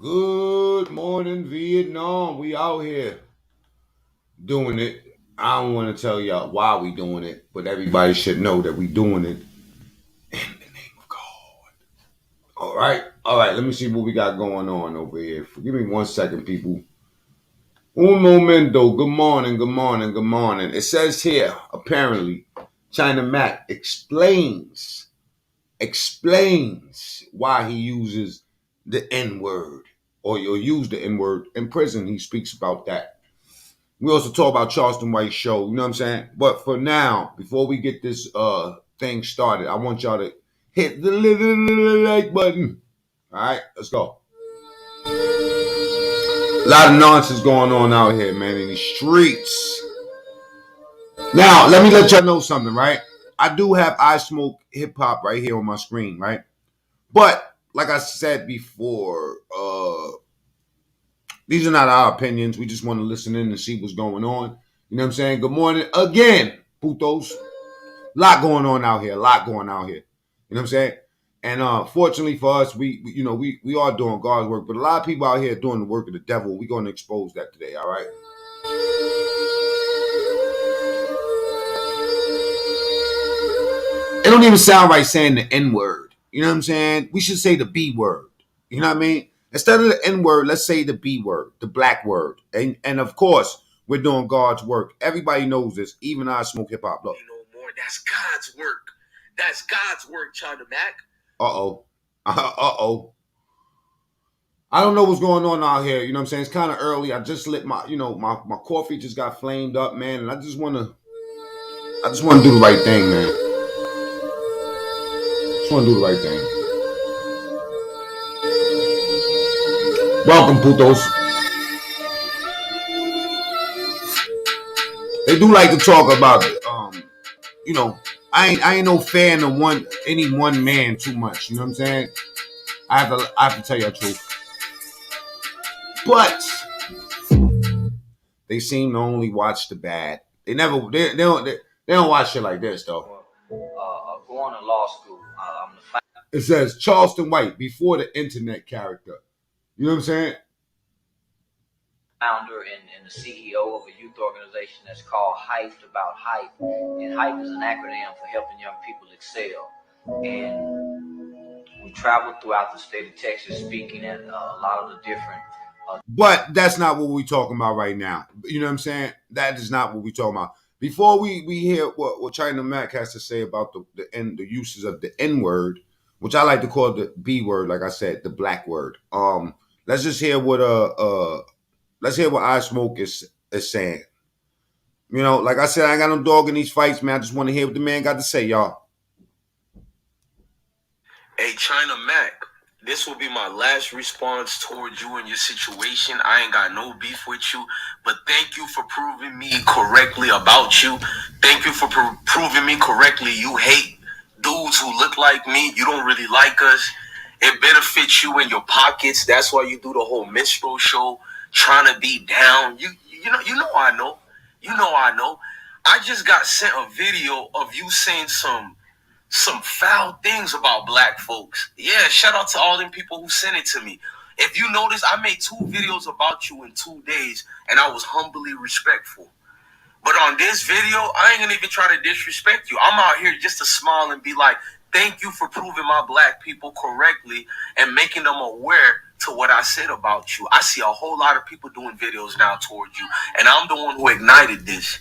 Good morning, Vietnam. We out here doing it. I don't want to tell y'all why we doing it, but everybody should know that we doing it in the name of God. All right. All right. Let me see what we got going on over here. Give me 1 second, people. Un momento. Good morning. Good morning. Good morning. It says here, apparently, China Mac explains why he uses the N word or you'll use the N word in prison. He speaks about that. We also talk about Charleston White show, you know what I'm saying? But for now, before we get this thing started, I want y'all to hit the like button. All right, let's go. A lot of nonsense going on out here, man, in these streets. Now, let me let y'all know something, right? I do have I Smoke Hip Hop right here on my screen, right? But like I said before, these are not our opinions. We just want to listen in and see what's going on. You know what I'm saying? Good morning again, putos. A lot going on out here. A lot going out here. You know what I'm saying? And fortunately for us, we are doing God's work, but a lot of people out here doing the work of the devil. We're going to expose that today. All right. It don't even sound right saying the N word. You know what I'm saying? We should say the B word. You know what I mean? Instead of the N word, let's say the B word, the black word. And of course, we're doing God's work. Everybody knows this. Even I Smoke Hip Hop. Look. You know more. That's God's work. That's God's work, China Mac. Uh-oh. Uh-oh. I don't know what's going on out here. You know what I'm saying? It's kind of early. I just lit my coffee just got flamed up, man. And I just want to do the right thing, man. Just want to do the right thing. Welcome, putos. They do like to talk about, I ain't no fan of any one man too much. You know what I'm saying? I have to tell you the truth. But they seem to only watch the bad. They don't watch shit like this though. Going to law school. It says Charleston White before the internet character. You know what I'm saying? Founder and the CEO of a youth organization that's called Hyped About Hype. And Hype is an acronym for helping young people excel. And we traveled throughout the state of Texas speaking at a lot of the different. But that's not what we're talking about right now. You know what I'm saying? That is not what we're talking about. Before we hear what China Mac has to say about the uses of the N word, which I like to call the B word, like I said, the black word. Let's just hear what let's hear what I Smoke is saying. You know, like I said, I ain't got no dog in these fights, man. I just want to hear what the man got to say, y'all. Hey, China Mac, this will be my last response towards you and your situation. I ain't got no beef with you, but thank you for proving me correctly about you. Thank you for proving me correctly. You hate dudes who look like me. You don't really like us. It benefits you in your pockets. That's why you do the whole minstrel show, trying to be down. You know I know. You know I know. I just got sent a video of you saying some foul things about black folks. Yeah, shout out to all them people who sent it to me. If you notice, I made 2 videos about you in 2 days, and I was humbly respectful. But on this video, I ain't gonna even try to disrespect you. I'm out here just to smile and be like, thank you for proving my black people correctly and making them aware to what I said about you. I see a whole lot of people doing videos now towards you, and I'm the one who ignited this.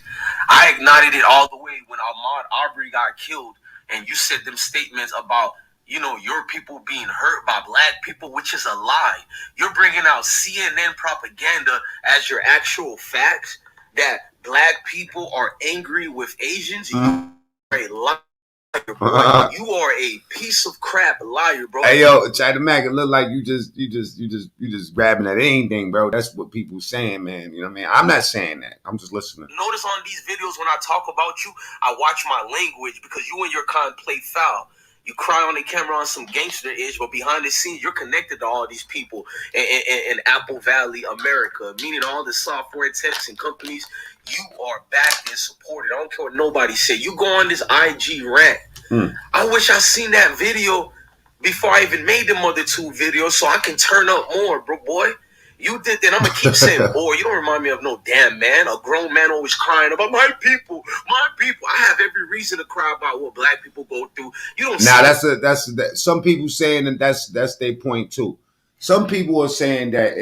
I ignited it all the way when Ahmaud Arbery got killed, and you said them statements about, your people being hurt by black people, which is a lie. You're bringing out CNN propaganda as your actual facts that black people are angry with Asians. You are a liar, bro. You are a piece of crap liar, bro. Hey yo, China Mac, it look like you just grabbing at anything, bro. That's what people saying, man. You know what I mean? I'm not saying that. I'm just listening. Notice on these videos when I talk about you, I watch my language because you and your kind play foul. You cry on the camera on some gangster-ish, but behind the scenes, you're connected to all these people in Apple Valley, America, meaning all the software testing companies. You are backed and supported. I don't care what nobody say. You go on this IG rant. I wish I seen that video before I even made them other 2 videos so I can turn up more, bro, boy. You did that. I'm gonna keep saying, boy, you don't remind me of no damn man. A grown man always crying about my people, my people. I have every reason to cry about what black people go through. You don't Now see that's some people saying that that's their point too. Some people are saying that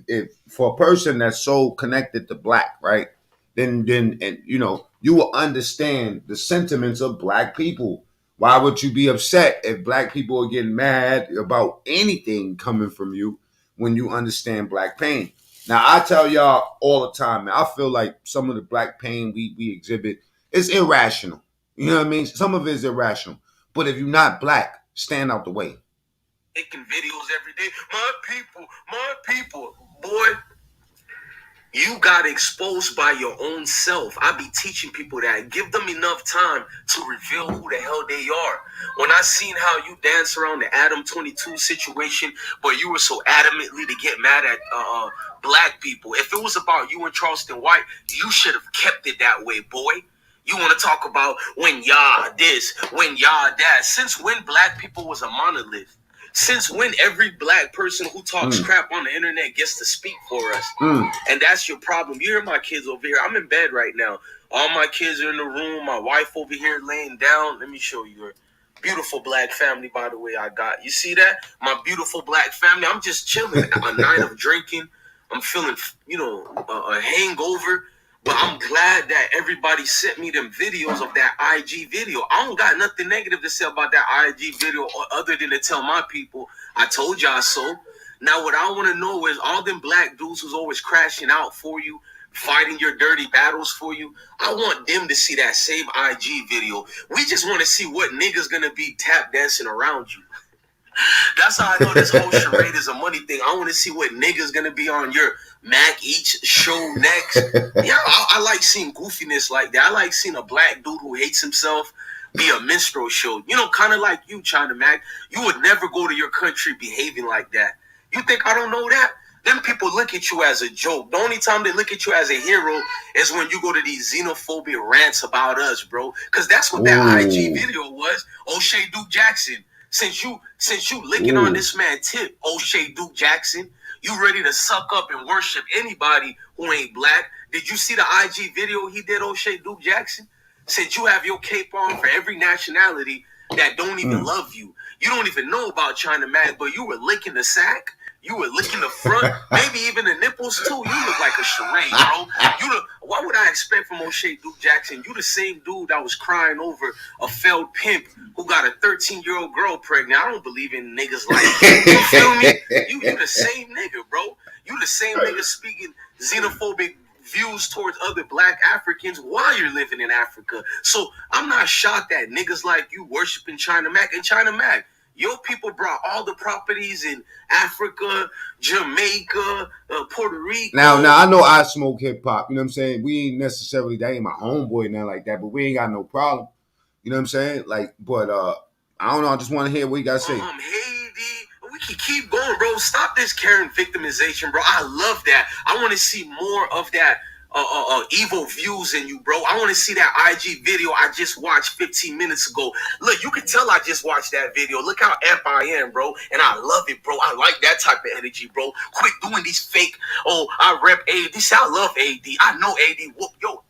if for a person that's so connected to black, right, then and you know you will understand the sentiments of black people. Why would you be upset if black people are getting mad about anything coming from you when you understand black pain? Now I tell y'all all the time, man, I feel like some of the black pain we exhibit is irrational. You know what I mean? Some of it is irrational. But if you're not black, stand out the way. making videos every day. My people, boy. You got exposed by your own self. I be teaching people that. Give them enough time to reveal who the hell they are. When I seen how you dance around the Adam 22 situation, but you were so adamantly to get mad at black people. If it was about you and Charleston White, you should have kept it that way, boy. You want to talk about when y'all this, when y'all that. Since when black people was a monolith? Since when every black person who talks crap on the internet gets to speak for us? And that's your problem. You hear my kids over here. I'm in bed right now. All my kids are in the room. My wife over here laying down. Let me show you her beautiful black family, by the way, I got. You see that? My beautiful black family. I'm just chilling. A night of drinking. I'm feeling, a hangover. But I'm glad that everybody sent me them videos of that IG video. I don't got nothing negative to say about that IG video other than to tell my people, I told y'all so. Now, what I want to know is all them black dudes who's always crashing out for you, fighting your dirty battles for you, I want them to see that same IG video. We just want to see what niggas gonna be tap dancing around you. That's how I know this whole charade is a money thing. I want to see what niggas gonna be on your Mac each show next. Yeah, I like seeing goofiness like that. I like seeing a black dude who hates himself be a minstrel show. Kind of like you, China Mac. You would never go to your country behaving like that. You think I don't know that? Them people look at you as a joke. The only time they look at you as a hero is when you go to these xenophobic rants about us, bro. Because that's what that IG video was. O'Shea Duke Jackson. Since you licking on this man tip, O'Shea Duke Jackson, you ready to suck up and worship anybody who ain't black. Did you see the IG video he did, O'Shea Duke Jackson? Since you have your cape on for every nationality that don't even love you. You don't even know about China Mag, but you were licking the sack. You were licking the front, maybe even the nipples too. You look like a charade, bro. What would I expect from O'Shea Duke Jackson? You the same dude that was crying over a failed pimp who got a 13-year-old girl pregnant. I don't believe in niggas like that. You feel me? You the same nigga, bro. You the same nigga speaking xenophobic views towards other black Africans while you're living in Africa. So I'm not shocked that niggas like you worshiping China Mac. And China Mac, your people brought all the properties in Africa, Jamaica, Puerto Rico. Now I know I smoke hip hop. You know what I'm saying? We ain't necessarily, that ain't my homeboy, nothing like that, but we ain't got no problem. You know what I'm saying? Like, but I don't know. I just want to hear what you gotta say. Haiti, we can keep going, bro. Stop this Karen victimization, bro. I love that. I want to see more of that. Evil views in you, bro. I want to see that IG video I just watched 15 minutes ago. Look, you can tell I just watched that video. Look how amp I am, bro. And I love it, bro. I like that type of energy, bro. Quit doing these fake, I rep AD. I love AD. I know AD. Yo,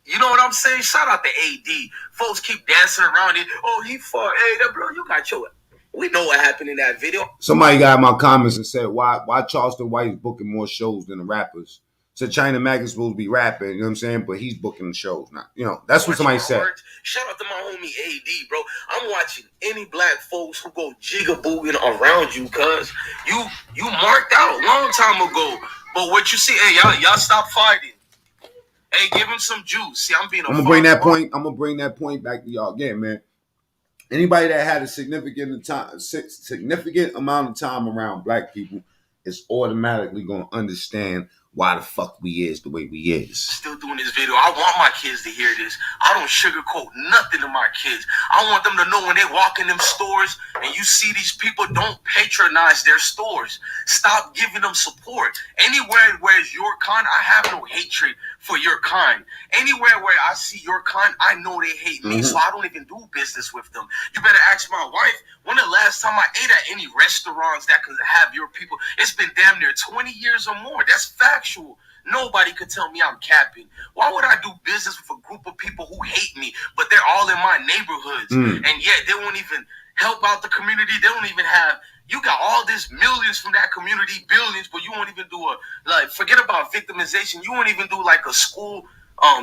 you know what I'm saying? Shout out to AD. Folks keep dancing around it. Oh, he fought AD, bro. You got your... We know what happened in that video. Somebody got in my comments and said, why Charleston White is booking more shows than the rappers? Said China Mac is supposed to be rapping, you know what I'm saying? But he's booking the shows now. That's what somebody said. Shout out to my homie AD, bro. I'm watching any black folks who go jigabooing around you, cuz you marked out a long time ago. But what you see, hey, y'all stop fighting. Hey, give him some juice. See, I'm gonna bring that point back to y'all again, man. Anybody that had a significant amount of time around black people is automatically gonna understand why the fuck we is the way we is. Still doing this video. I want my kids to hear this. I don't sugarcoat nothing to my kids. I want them to know when they walk in them stores and you see these people, don't patronize their stores. Stop giving them support. Anywhere where it's your kind, I have no hatred for your kind. Anywhere where I see your kind, I know they hate me, so I don't even do business with them. You better ask my wife, when the last time I ate at any restaurants that could have your people? It's been damn near 20 years or more. That's factual. Nobody could tell me I'm capping. Why would I do business with a group of people who hate me, but they're all in my neighborhoods, and yet they won't even help out the community? They don't even have. You got all this millions from that community, billions, but you won't even do forget about victimization. You won't even do like a school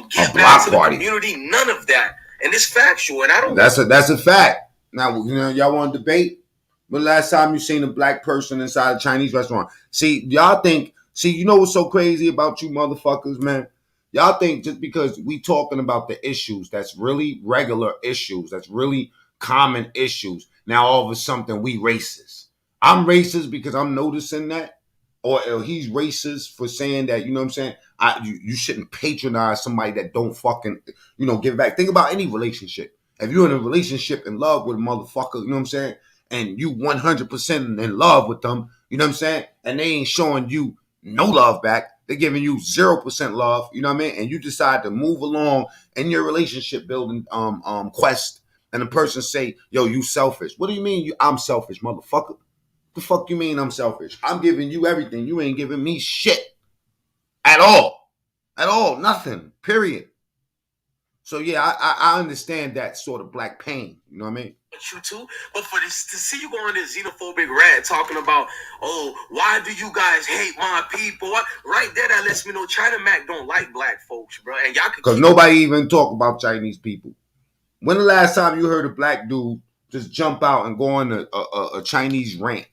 give back to the community. None of that. And it's factual. And I don't. That's a fact. Now, y'all want to debate? When the last time you seen a black person inside a Chinese restaurant? See, y'all think. See, you know what's so crazy about you motherfuckers, man? Y'all think just because we talking about the issues that's really regular issues, that's really common issues, now all of a sudden we racist. I'm racist because I'm noticing that, or he's racist for saying that, you know what I'm saying? You shouldn't patronize somebody that don't fucking, give back. Think about any relationship. If you're in a relationship in love with a motherfucker, you know what I'm saying? And you 100% in love with them, you know what I'm saying? And they ain't showing you no love back. They're giving you 0% love, you know what I mean? And you decide to move along in your relationship building quest, and the person say, yo, you selfish. What do you mean I'm selfish, motherfucker? The fuck you mean I'm selfish? I'm giving you everything. You ain't giving me shit. At all. At all. Nothing. Period. So yeah, I understand that sort of black pain. You know what I mean? You too, but for this to see you go on this xenophobic rant talking about, oh, why do you guys hate my people? Right there, that lets me know China Mac don't like black folks, bro. And y'all because nobody even talk about Chinese people. When the last time you heard a black dude just jump out and go on a Chinese rant?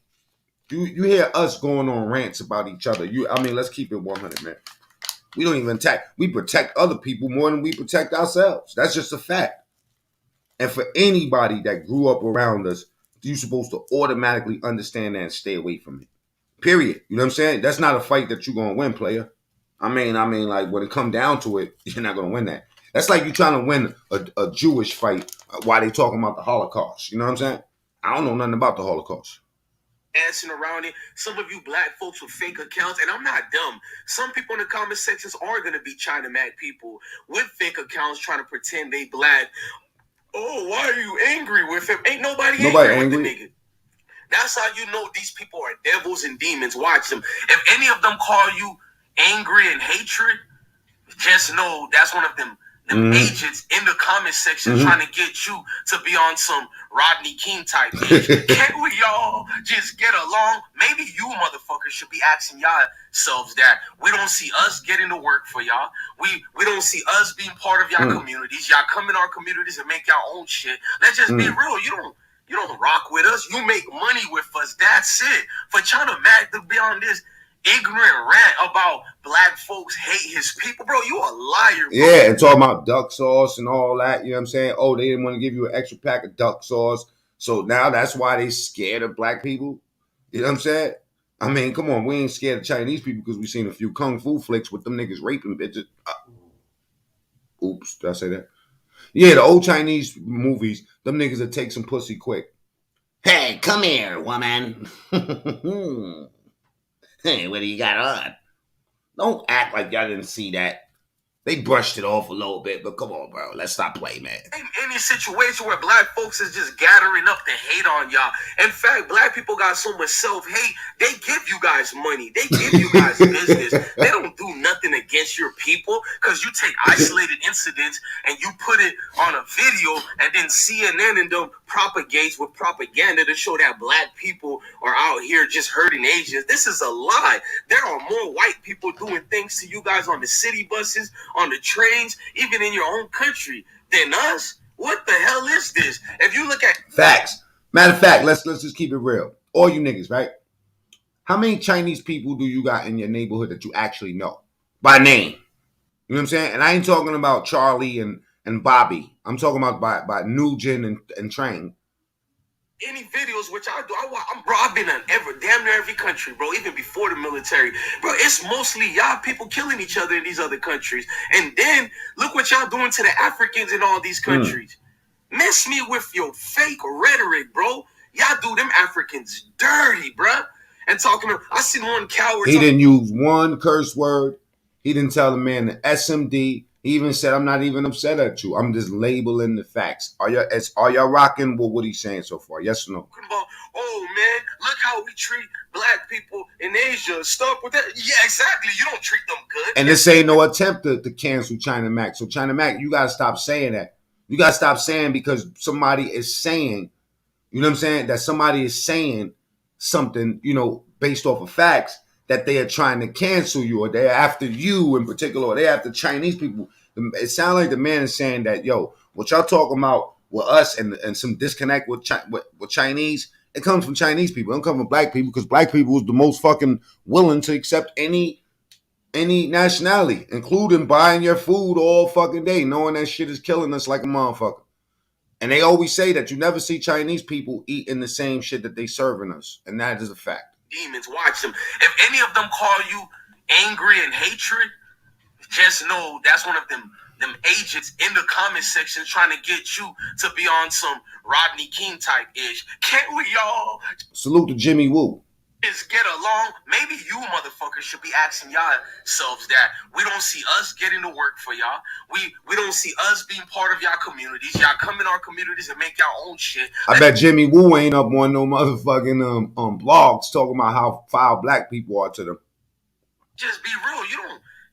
You hear us going on rants about each other. Let's keep it 100, man. We don't even attack. We protect other people more than we protect ourselves. That's just a fact. And for anybody that grew up around us, you're supposed to automatically understand that and stay away from it. Period. You know what I'm saying? That's not a fight that you're gonna win, player. I mean, like when it come down to it, you're not gonna win that. That's like you trying to win a Jewish fight while they talking about the Holocaust. You know what I'm saying? I don't know nothing about the Holocaust. Dancing around it. Some of you black folks with fake accounts, and I'm not dumb. Some people in the comment sections are gonna be China Mac people with fake accounts trying to pretend they black. Oh, why are you angry with him? Ain't nobody angry with the nigga. That's how you know these people are devils and demons. Watch them. If any of them call you angry and hatred, just know that's one of them agents in the comment section trying to get you to be on some Rodney King type page. Can't we all just get along? Maybe you motherfuckers should be asking yourselves that. We don't see us getting to work for y'all. We don't see us being part of y'all communities. Y'all come in our communities and make y'all own shit. Let's just be real. You don't rock with us. You make money with us. That's it. For China Mac to be on this ignorant rant about black folks hate his people, bro, you a liar, bro. Yeah, and talking about duck sauce and all that, you know what I'm saying? Oh, they didn't want to give you an extra pack of duck sauce, so now that's why they scared of black people. You know what I'm saying? I mean, come on, we ain't scared of Chinese people because we seen a few kung fu flicks with them niggas raping bitches. Oops, did I say that? Yeah, the old Chinese movies, them niggas that take some pussy quick. Hey, come here, woman. Hey, what do you got on? Don't act like y'all didn't see that. They brushed it off a little bit, but come on, bro. Let's stop playing, man. Ain't any situation where black folks is just gathering up to hate on y'all. In fact, black people got so much self-hate, they give you guys money. They give you guys business. They don't do nothing against your people because you take isolated incidents and you put it on a video, and then CNN and them propagates with propaganda to show that black people are out here just hurting Asians. This is a lie. There are more white people doing things to you guys on the city buses, on the trains, even in your own country than us. What the hell is this? If you look at facts, matter of fact, let's just keep it real. All you niggas, right? How many Chinese people do you got in your neighborhood that you actually know by name? You know what I'm saying? And I ain't talking about Charlie and Bobby. I'm talking about by Nugent and Trang. Any videos, which I do, I've been in damn near every country, bro, even before the military. Bro, it's mostly y'all people killing each other in these other countries. And then, look what y'all doing to the Africans in all these countries. Miss me with your fake rhetoric, bro. Y'all do them Africans dirty, bro. And talking to, I seen one coward. He didn't use one curse word. He didn't tell the man the SMD. He even said, I'm not even upset at you. I'm just labeling the facts. Are y'all rocking with what he's saying so far? Yes or no? Oh man, look how we treat black people in Asia. Stop with that. Yeah, exactly. You don't treat them good. And this ain't no attempt to cancel China Mac. So China Mac, you gotta stop saying that. You gotta stop saying because somebody is saying, you know what I'm saying, that somebody is saying something, you know, based off of facts, that they are trying to cancel you, or they're after you in particular, or they're after Chinese people. It sounds like the man is saying that, yo, what y'all talking about with us and some disconnect with Chinese, it comes from Chinese people. It don't come from black people, because black people is the most fucking willing to accept any nationality, including buying your food all fucking day, knowing that shit is killing us like a motherfucker. And they always say that you never see Chinese people eating the same shit that they serving us. And that is a fact. Demons, watch them. If any of them call you angry and hatred, just know that's one of them agents in the comment section trying to get you to be on some Rodney King type ish. Can't we all salute to Jimmy Woo? Just get along? Maybe you motherfuckers should be asking yourselves that. We don't see us getting to work for y'all. We don't see us being part of y'all communities. Y'all come in our communities and make y'all own shit. I bet Jimmy Woo ain't up on no motherfucking blogs talking about how foul black people are to them. Just be real.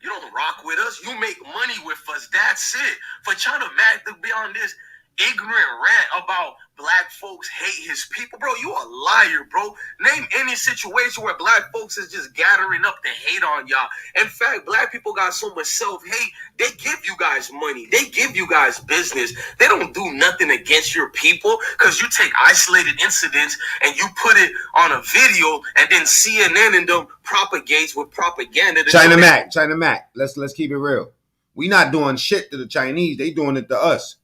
You don't rock with us. You make money with us. That's it. For China Mac to be on this ignorant rant about black folks hate his people, bro, you a liar, bro. Name any situation where black folks is just gathering up to hate on y'all. In fact, black people got so much self-hate, they give you guys money. They give you guys business. They don't do nothing against your people, because you take isolated incidents and you put it on a video, and then CNN and them propagates with propaganda. China Mac, let's keep it real. We not doing shit to the Chinese. They doing it to us.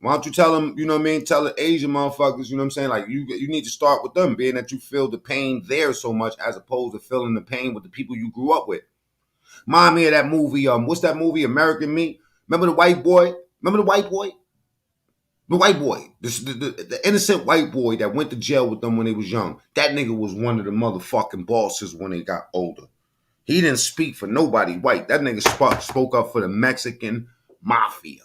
Why don't you tell them, you know what I mean? Tell the Asian motherfuckers, you know what I'm saying? Like, you need to start with them, being that you feel the pain there so much as opposed to feeling the pain with the people you grew up with. Remind me of that movie, what's that movie, American Me? Remember the white boy? The white boy. The innocent white boy that went to jail with them when they was young. That nigga was one of the motherfucking bosses when they got older. He didn't speak for nobody white. That nigga spoke up for the Mexican mafia.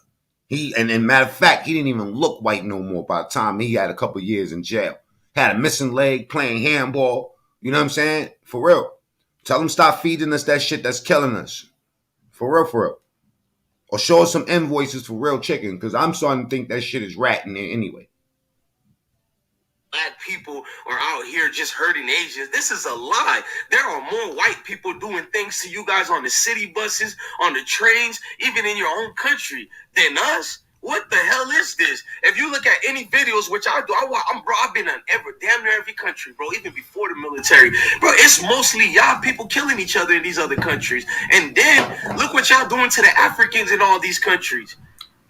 And matter of fact, he didn't even look white no more by the time he had a couple years in jail. Had a missing leg, playing handball. You know what I'm saying? For real. Tell him stop feeding us that shit that's killing us. For real. Or show us some invoices for real chicken, because I'm starting to think that shit is rat in there anyway. Black people are out here just hurting Asians. This is a lie. There are more white people doing things to you guys on the city buses, on the trains, even in your own country than us. What the hell is this? If you look at any videos, which I do, I've been in damn near every country, bro, even before the military. Bro, it's mostly y'all people killing each other in these other countries. And then look what y'all doing to the Africans in all these countries.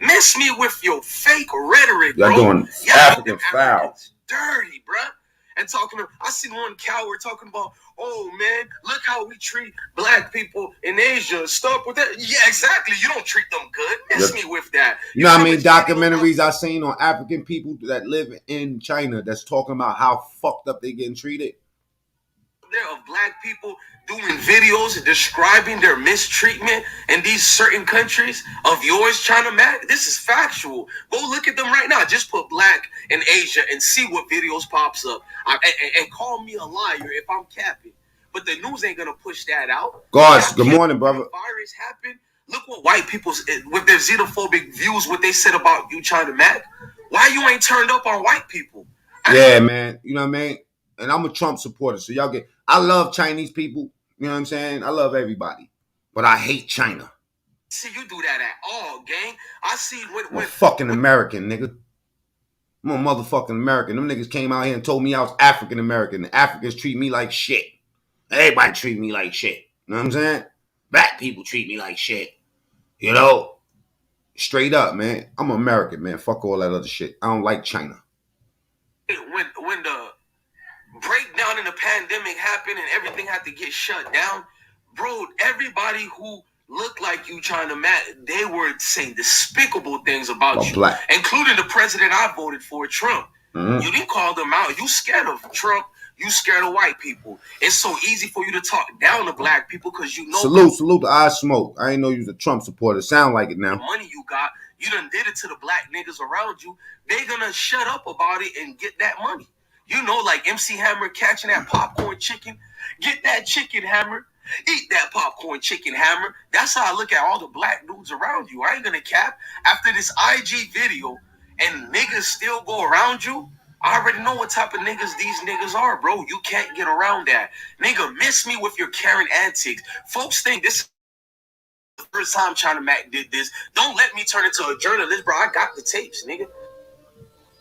Miss me with your fake rhetoric, bro. Y'all doing African foul. Dirty, bruh. And I seen one coward talking about, oh man, look how we treat black people in Asia. Stop with that. Yeah, exactly. You don't treat them good. Miss me with that. You know what I mean? Documentaries I seen on African people that live in China that's talking about how fucked up they getting treated. There of black people doing videos describing their mistreatment in these certain countries of yours, China Mac. This is factual. Go look at them right now. Just put black in Asia and see what videos pops up. And call me a liar if I'm capping. But the news ain't gonna push that out. Gosh, good morning, brother. Virus happened. Look what white people with their xenophobic views, what they said about you, China Mac. Why you ain't turned up on white people? Yeah, man. You know what I mean? And I'm a Trump supporter, so y'all I love Chinese people. You know what I'm saying? I love everybody. But I hate China. See, you do that at all, gang. I see I'm a fucking American, nigga. I'm a motherfucking American. Them niggas came out here and told me I was African American. The Africans treat me like shit. Everybody treat me like shit. You know what I'm saying? Black people treat me like shit. You know? Straight up, man. I'm American, man. Fuck all that other shit. I don't like China. When the breakdown in the pandemic happened and everything had to get shut down, bro, everybody who looked like you, China Mac, they were saying despicable things about you, black, including the president I voted for, Trump. Mm-hmm. You didn't call them out. You scared of Trump You scared of white people. It's so easy for you to talk down to black people because you know. Salute to I Smoke. I ain't know you was a Trump supporter. Sound like it now. The money you got, you done did it to the black niggas around you. They gonna shut up about it and get that money. You know, like MC Hammer catching that popcorn chicken. Get that chicken, Hammer. Eat that popcorn chicken, Hammer. That's how I look at all the black dudes around you. I ain't gonna cap. After this IG video and niggas still go around you, I already know what type of niggas these niggas are, bro. You can't get around that. Nigga, miss me with your Karen antics. Folks think this is the first time China Mac did this. Don't let me turn into a journalist, bro. I got the tapes, nigga.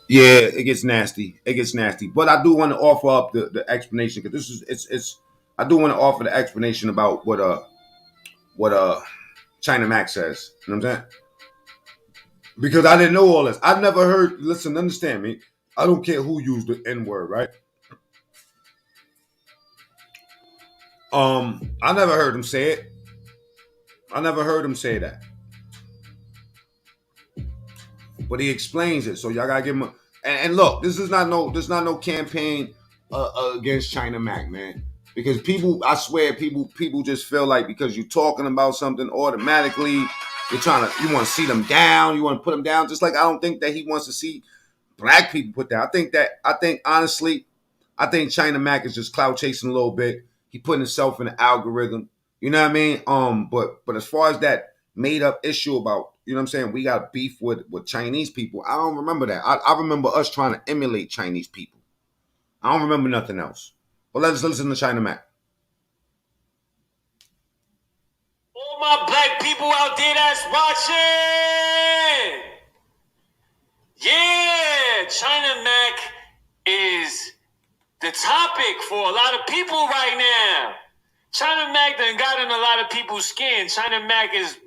Yeah, it gets nasty. It gets nasty. But I do want to offer up the explanation because this is it's I do want to offer the explanation about what China Mac says. You know what I'm saying? Because I didn't know all this. I never heard. Listen, understand me. I don't care who used the N word, right? I never heard him say it. I never heard him say that. But he explains it, so y'all gotta give him a. And look, this is not no campaign against China Mac, man. Because people, I swear, people just feel like because you're talking about something automatically, you want to see them down, you want to put them down. Just like I don't think that he wants to see black people put down. Honestly, I think China Mac is just clout chasing a little bit. He putting himself in the algorithm. You know what I mean? But as far as that made up issue about, you know what I'm saying, we got beef with Chinese people. I don't remember that. I remember us trying to emulate Chinese people. I don't remember nothing else. But let's listen to China Mac. All my black people out there that's watching. Yeah, China Mac is the topic for a lot of people right now. China Mac done got in a lot of people's skin. China Mac is,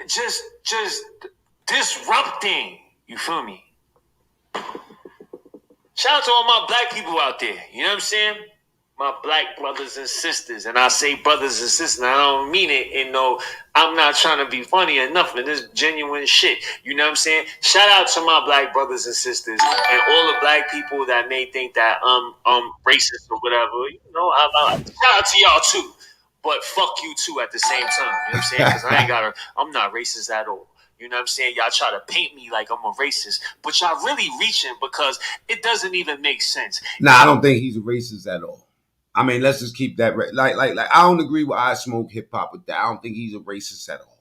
just disrupting. You feel me? Shout out to all my black people out there. You know what I'm saying? My black brothers and sisters. And I say brothers and sisters, and I don't mean it in I'm not trying to be funny or nothing. This genuine shit. You know what I'm saying? Shout out to my black brothers and sisters and all the black people that may think that racist or whatever. Shout out to y'all too. But fuck you too at the same time. You know what I'm saying? Because I'm not racist at all. You know what I'm saying? Y'all try to paint me like I'm a racist, but y'all really reaching because it doesn't even make sense. Nah, I don't think he's a racist at all. I mean, let's just keep that like I don't agree with I Smoke hip hop with that. I don't think he's a racist at all.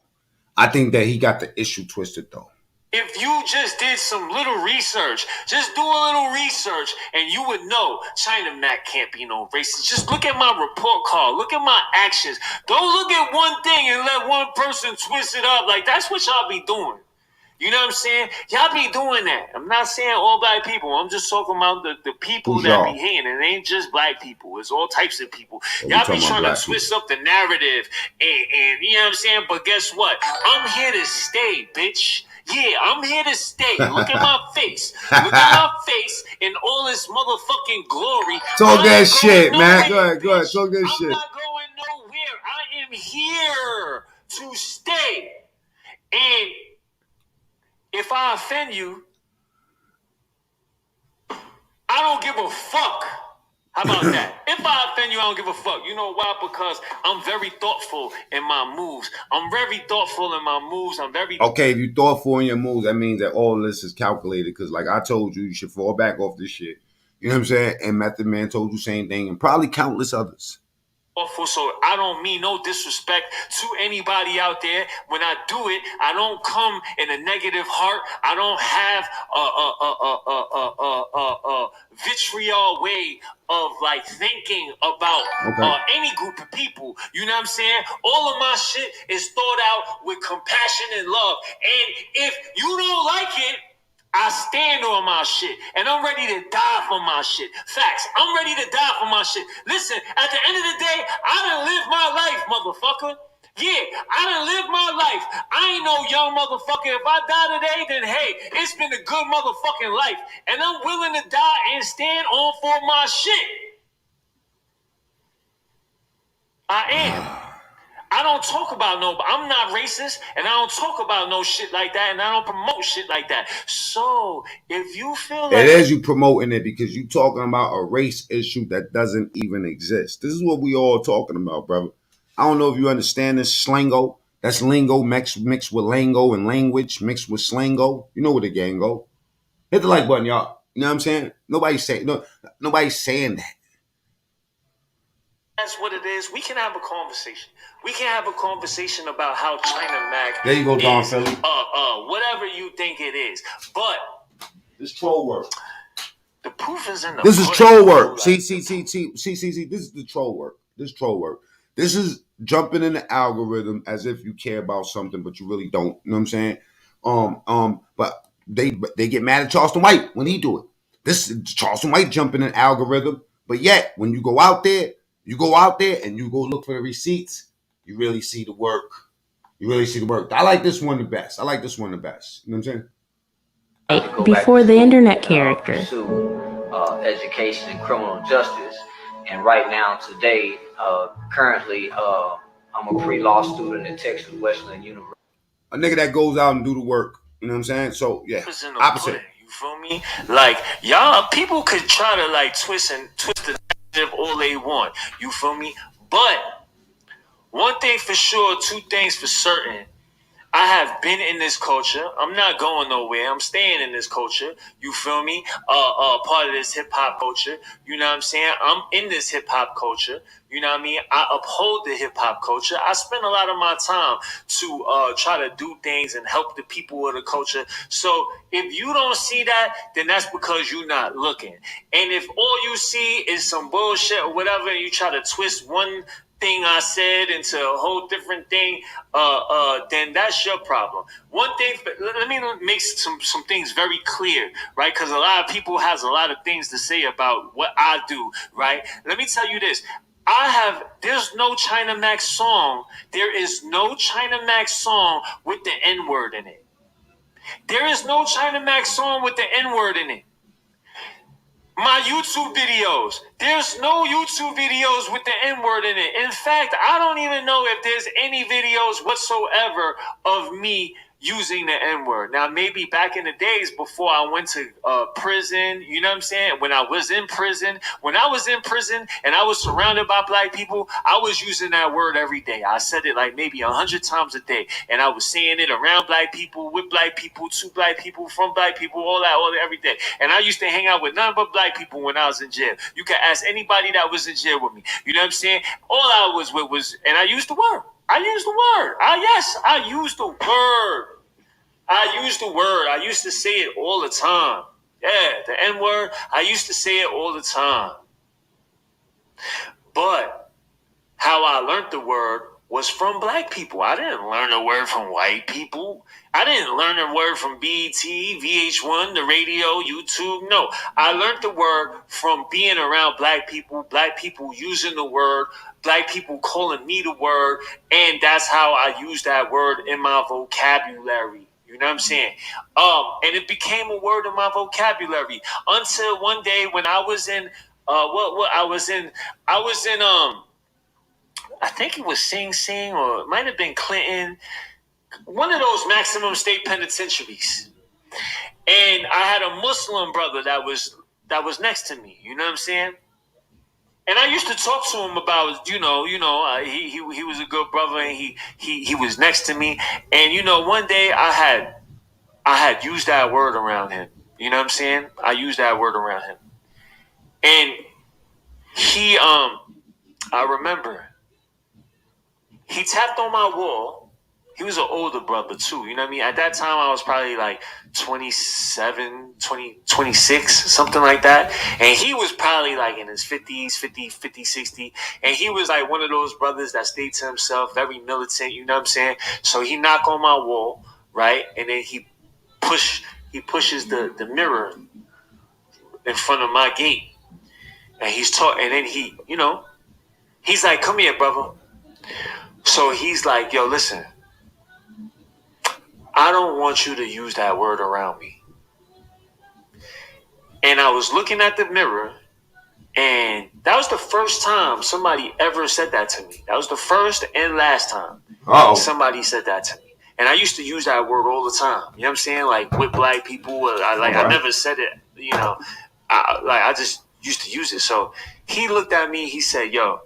I think that he got the issue twisted though. If you just did some little research, just do a little research, and you would know China Mac can't be no racist. Just look at my report card. Look at my actions. Don't look at one thing and let one person twist it up. Like, that's what y'all be doing. You know what I'm saying? Y'all be doing that. I'm not saying all black people. I'm just talking about the people that be hating. It ain't just black people. It's all types of people. Y'all be trying to twist up the narrative. And you know what I'm saying? But guess what? I'm here to stay, bitch. Yeah, I'm here to stay. Look at my face. Look at my face in all this motherfucking glory. Talk that shit, man. Go ahead. Talk that shit. I'm not going nowhere. I am here to stay. And if I offend you, I don't give a fuck. How about that? If I offend you, I don't give a fuck. You know why? Because I'm very thoughtful in my moves. Okay, if you're thoughtful in your moves, that means that all this is calculated. Because like I told you should fall back off this shit. You know what I'm saying? And Method Man told you the same thing, and probably countless others. So I don't mean no disrespect to anybody out there. When I do it, I don't come in a negative heart. I don't have a vitriol way of like thinking about any group of people. You know what I'm saying? All of my shit is thought out with compassion and love. And if you don't like it, I stand on my shit, and I'm ready to die for my shit. Facts. I'm ready to die for my shit. Listen, at the end of the day, I done lived my life, motherfucker. Yeah, I done lived my life. I ain't no young motherfucker. If I die today, then hey, it's been a good motherfucking life. And I'm willing to die and stand on for my shit. I am. I don't talk about I'm not racist, and I don't talk about no shit like that, and I don't promote shit like that. So if you feel like it is you promoting it because you talking about a race issue that doesn't even exist. This is what we all talking about, brother. I don't know if you understand this slango. That's lingo mixed with lango and language mixed with slango. You know where the gang go. Hit the like button, y'all. You know what I'm saying? Nobody's saying that. that's what it is, we can have a conversation. We can have a conversation about how China Mac There you go, Don is, Philly. whatever you think it is. But this troll work. The proof is in the This is troll work. See. This is the troll work. This troll work. This is jumping in the algorithm as if you care about something, but you really don't. You know what I'm saying? But they get mad at Charleston White when he do it. This is Charleston White jumping in the algorithm, but yet when you go out there and you go look for the receipts, you really see the work. I like this one the best. You know what I'm saying? Before the internet character. Pursue education and criminal justice. And right now, today, currently, I'm a pre-law student at Texas Wesleyan University. A nigga that goes out and do the work. You know what I'm saying? So, yeah, opposite. You feel me? Like, y'all, people could try to, like, twist the narrative all they want. You feel me? But one thing for sure, two things for certain. I have been in this culture. I'm not going nowhere. I'm staying in this culture. You feel me? Part of this hip hop culture. You know what I'm saying? I'm in this hip hop culture. You know what I mean? I uphold the hip hop culture. I spend a lot of my time to try to do things and help the people of the culture. So if you don't see that, then that's because you're not looking. And if all you see is some bullshit or whatever, and you try to twist one thing I said into a whole different thing, then that's your problem. One thing, let me make some things very clear, right? Because a lot of people has a lot of things to say about what I do, right? Let me tell you this. There's no China Max song. There is no China Max song with the N-word in it. There is no China Max song with the N-word in it. My YouTube videos, there's no YouTube videos with the N-word in it. In fact, I don't even know if there's any videos whatsoever of me using the N-word. Now, maybe back in the days before I went to prison, you know what I'm saying? When I was in prison and I was surrounded by black people, I was using that word every day. I said it like maybe 100 times a day. And I was saying it around black people, with black people, to black people, from black people, all that every day. And I used to hang out with none but black people when I was in jail. You can ask anybody that was in jail with me. You know what I'm saying? All I was with was, and I used the word. I used the word. I used the word. I used to say it all the time. Yeah, the N-word, I used to say it all the time. But how I learned the word was from black people. I didn't learn the word from white people. I didn't learn the word from BET, VH1, the radio, YouTube. No, I learned the word from being around black people using the word, black people calling me the word, and that's how I use that word in my vocabulary. You know what I'm saying? And it became a word in my vocabulary until one day when I was in I think it was Sing Sing, or it might have been Clinton, one of those maximum state penitentiaries. And I had a Muslim brother that was next to me. You know what I'm saying? And I used to talk to him about, he was a good brother, and he was next to me. And one day I had used that word around him. You know what I'm saying? I used that word around him. And he I remember he tapped on my wall. He was an older brother too. You know what I mean? At that time I was probably like 27, 26, something like that. And he was probably like in his 50s, 50, 60. And he was like one of those brothers that stayed to himself, very militant, you know what I'm saying? So he knocked on my wall, right? And then he pushes the mirror in front of my gate. And he's talking, and then he's like, "Come here, brother." So he's like, "Yo, listen, I don't want you to use that word around me." And I was looking at the mirror, And that was the first time somebody ever said that to me. That was the first and last time somebody said that to me. And I used to use that word all the time. You know what I'm saying? Like with black people, I never said it. You know, I just used to use it. So he looked at me. He said, "Yo,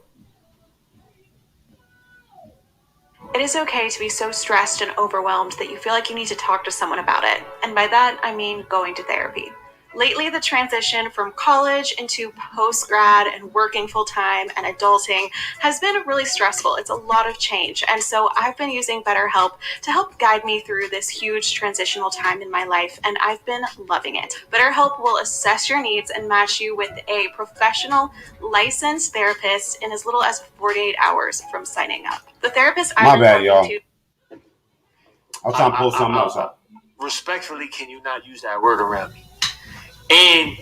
it is okay to be so stressed and overwhelmed that you feel like you need to talk to someone about it. And by that, I mean going to therapy." Lately, the transition from college into post-grad and working full-time and adulting has been really stressful. It's a lot of change. And so I've been using BetterHelp to help guide me through this huge transitional time in my life, and I've been loving it. BetterHelp will assess your needs and match you with a professional, licensed therapist in as little as 48 hours from signing up. The therapist I've been talking to... I was trying to pull something else up. Respectfully, can you not use that word around me? And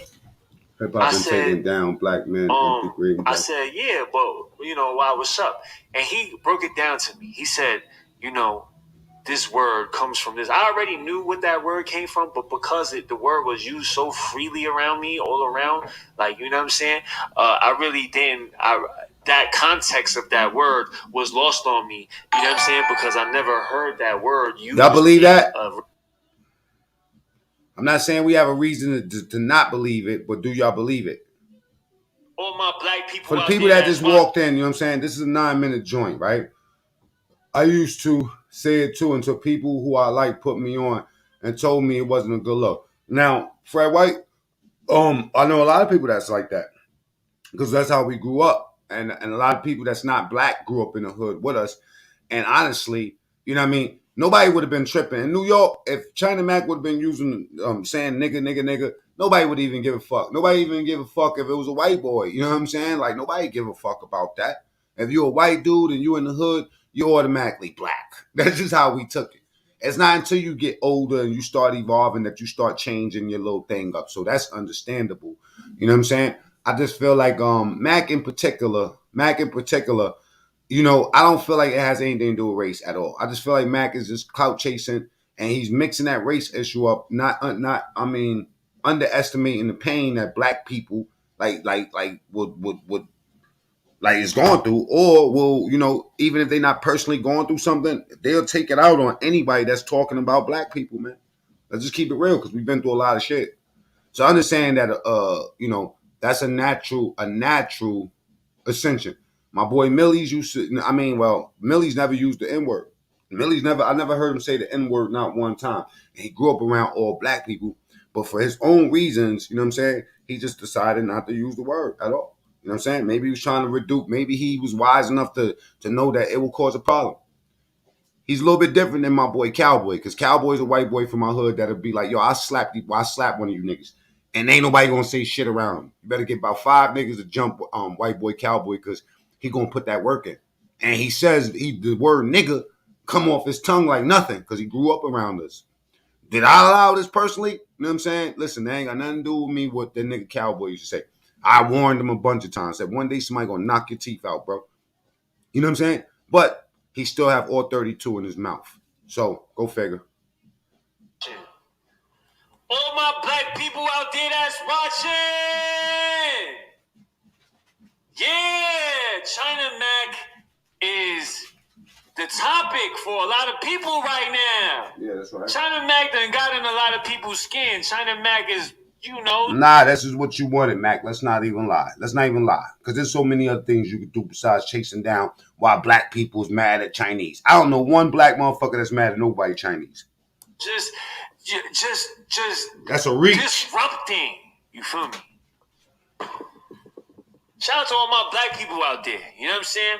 I said, taking down black men. I said, yeah, but you know, why? What's up? And he broke it down to me. He said, you know, this word comes from this. I already knew what that word came from, but because the word was used so freely around me, all around, like, you know what I'm saying? I really didn't. That context of that word was lost on me. You know what I'm saying? Because I never heard that word used. Y'all believe that? I'm not saying we have a reason to not believe it, but do y'all believe it? All my black people. For the people that just walked in, you know what I'm saying? This is a 9-minute joint, right? I used to say it too until people who I like put me on and told me it wasn't a good look. Now, Fred White, I know a lot of people that's like that because that's how we grew up. And a lot of people that's not black grew up in the hood with us. And honestly, you know what I mean? Nobody would have been tripping. In New York, if China Mac would have been using, saying nigga, nobody would even give a fuck. Nobody even give a fuck if it was a white boy. You know what I'm saying? Like, nobody give a fuck about that. If you're a white dude and you're in the hood, you're automatically black. That's just how we took it. It's not until you get older and you start evolving that you start changing your little thing up. So that's understandable. You know what I'm saying? I just feel like Mac in particular, you know, I don't feel like it has anything to do with race at all. I just feel like Mac is just clout chasing and he's mixing that race issue up. Underestimating the pain that black people would like is going through, or will, you know, even if they're not personally going through something, they'll take it out on anybody that's talking about black people, man. Let's just keep it real because we've been through a lot of shit. So I understand that you know, that's a natural ascension. My boy Millie's used to, Millie's never used the N-word. I never heard him say the N-word not one time. And he grew up around all black people, but for his own reasons, you know what I'm saying, he just decided not to use the word at all. You know what I'm saying? Maybe he was trying to reduce, maybe he was wise enough to know that it will cause a problem. He's a little bit different than my boy Cowboy, because Cowboy's a white boy from my hood that'll be like, yo, I slap one of you niggas. And ain't nobody gonna say shit around him. You better get about 5 niggas to jump white boy Cowboy, because he gonna put that work in. And he says the word nigga come off his tongue like nothing, because he grew up around us. Did I allow this personally? You know what I'm saying? Listen, they ain't got nothing to do with me what the nigga Cowboy used to say. I warned him a bunch of times. Said one day somebody gonna knock your teeth out, bro. You know what I'm saying? But he still have all 32 in his mouth. So go figure. All my black people out there that's watching. Yeah, China Mac is the topic for a lot of people right now. Yeah, that's right. China Mac done got in a lot of people's skin. China Mac is, you know. Nah, this is what you wanted, Mac. Let's not even lie. Because there's so many other things you could do besides chasing down why black people's mad at Chinese. I don't know one black motherfucker that's mad at nobody Chinese. Just that's a reach. Disrupting. You feel me? Shout out to all my black people out there. You know what I'm saying?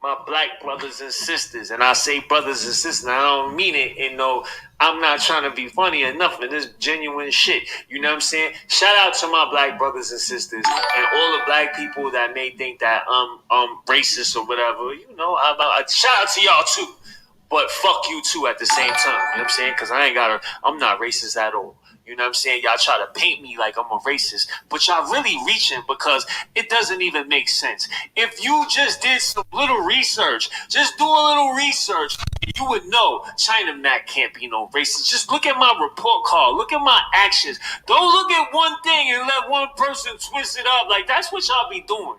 My black brothers and sisters. And I say brothers and sisters, I don't mean it in no, I'm not trying to be funny or nothing. This genuine shit. You know what I'm saying? Shout out to my black brothers and sisters and all the black people that may think that I'm racist or whatever. You know, shout out to y'all too. but fuck you too at the same time. You know what I'm saying? Because I'm not racist at all. You know what I'm saying? Y'all try to paint me like I'm a racist, but y'all really reaching because it doesn't even make sense. If you just did some little research, just do a little research, you would know China Mac can't be no racist. Just look at my report card. Look at my actions. Don't look at one thing and let one person twist it up. Like, that's what y'all be doing.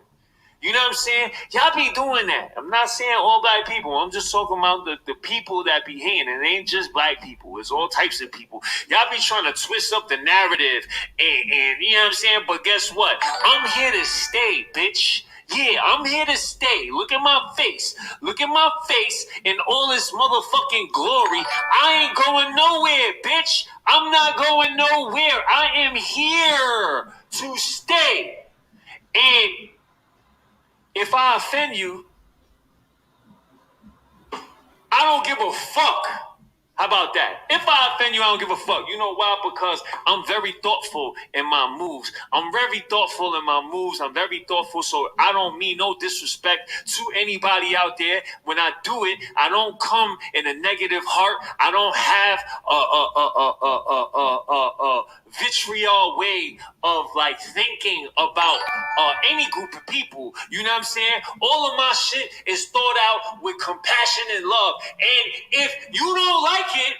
You know what I'm saying? Y'all be doing that. I'm not saying all black people. I'm just talking about the people that be hating. It ain't just black people. It's all types of people. Y'all be trying to twist up the narrative and you know what I'm saying? But guess what? I'm here to stay, bitch. Yeah, I'm here to stay. Look at my face. Look at my face in all this motherfucking glory. I ain't going nowhere, bitch. I'm not going nowhere. I am here to stay. And if I offend you, I don't give a fuck. How about that? If I offend you, I don't give a fuck. You know why? Because I'm very thoughtful in my moves. I'm very thoughtful in my moves. I'm very thoughtful, so I don't mean no disrespect to anybody out there. When I do it, I don't come in a negative heart. I don't have a vitriol way of like thinking about any group of people. You know what I'm saying? All of my shit is thought out with compassion and love. And if you don't like it,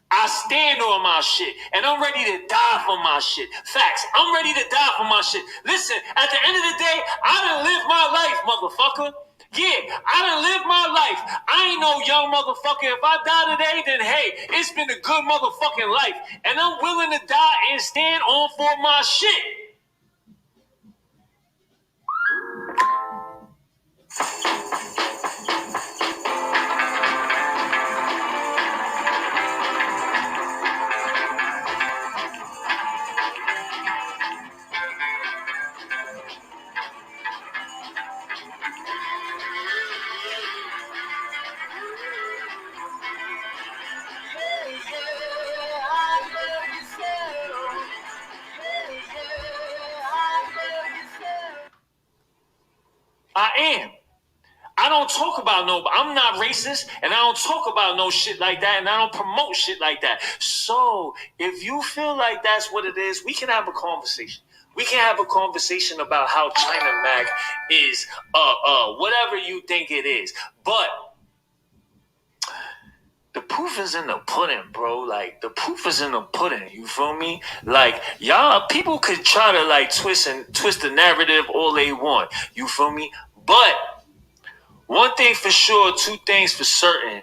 I stand on my shit, and I'm ready to die for my shit. Facts. I'm ready to die for my shit. Listen, at the end of the day, I done lived my life, motherfucker. Yeah, I done lived my life. I ain't no young motherfucker. If I die today, then hey, it's been a good motherfucking life. And I'm willing to die and stand on for my shit. I am. I don't talk about I'm not racist, and I don't talk about no shit like that, and I don't promote shit like that. So if you feel like that's what it is, we can have a conversation. We can have a conversation about how China Mac is whatever you think it is. But the proof is in the pudding, bro. Like, the proof is in the pudding. You feel me? Like, y'all, people could try to like twist the narrative all they want. You feel me? But one thing for sure, two things for certain.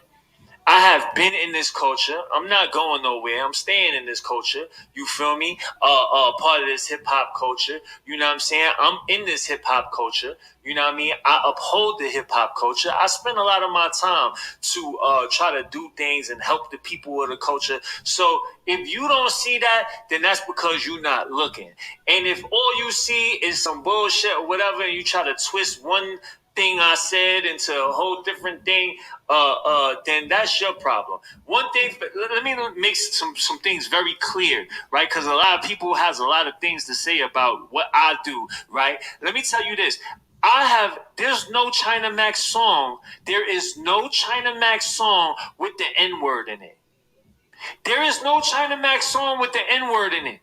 I have been in this culture. I'm not going nowhere. I'm staying in this culture. You feel me? Part of this hip hop culture. You know what I'm saying? I'm in this hip hop culture. You know what I mean? I uphold the hip hop culture. I spend a lot of my time to try to do things and help the people of the culture. So if you don't see that, then that's because you're not looking. And if all you see is some bullshit or whatever, and you try to twist one thing I said into a whole different thing, then that's your problem. One thing, let me make some things very clear, right? Because a lot of people has a lot of things to say about what I do, right? Let me tell you this. There's no China Mac song. There is no China Mac song with the N-word in it. There is no China Mac song with the N-word in it.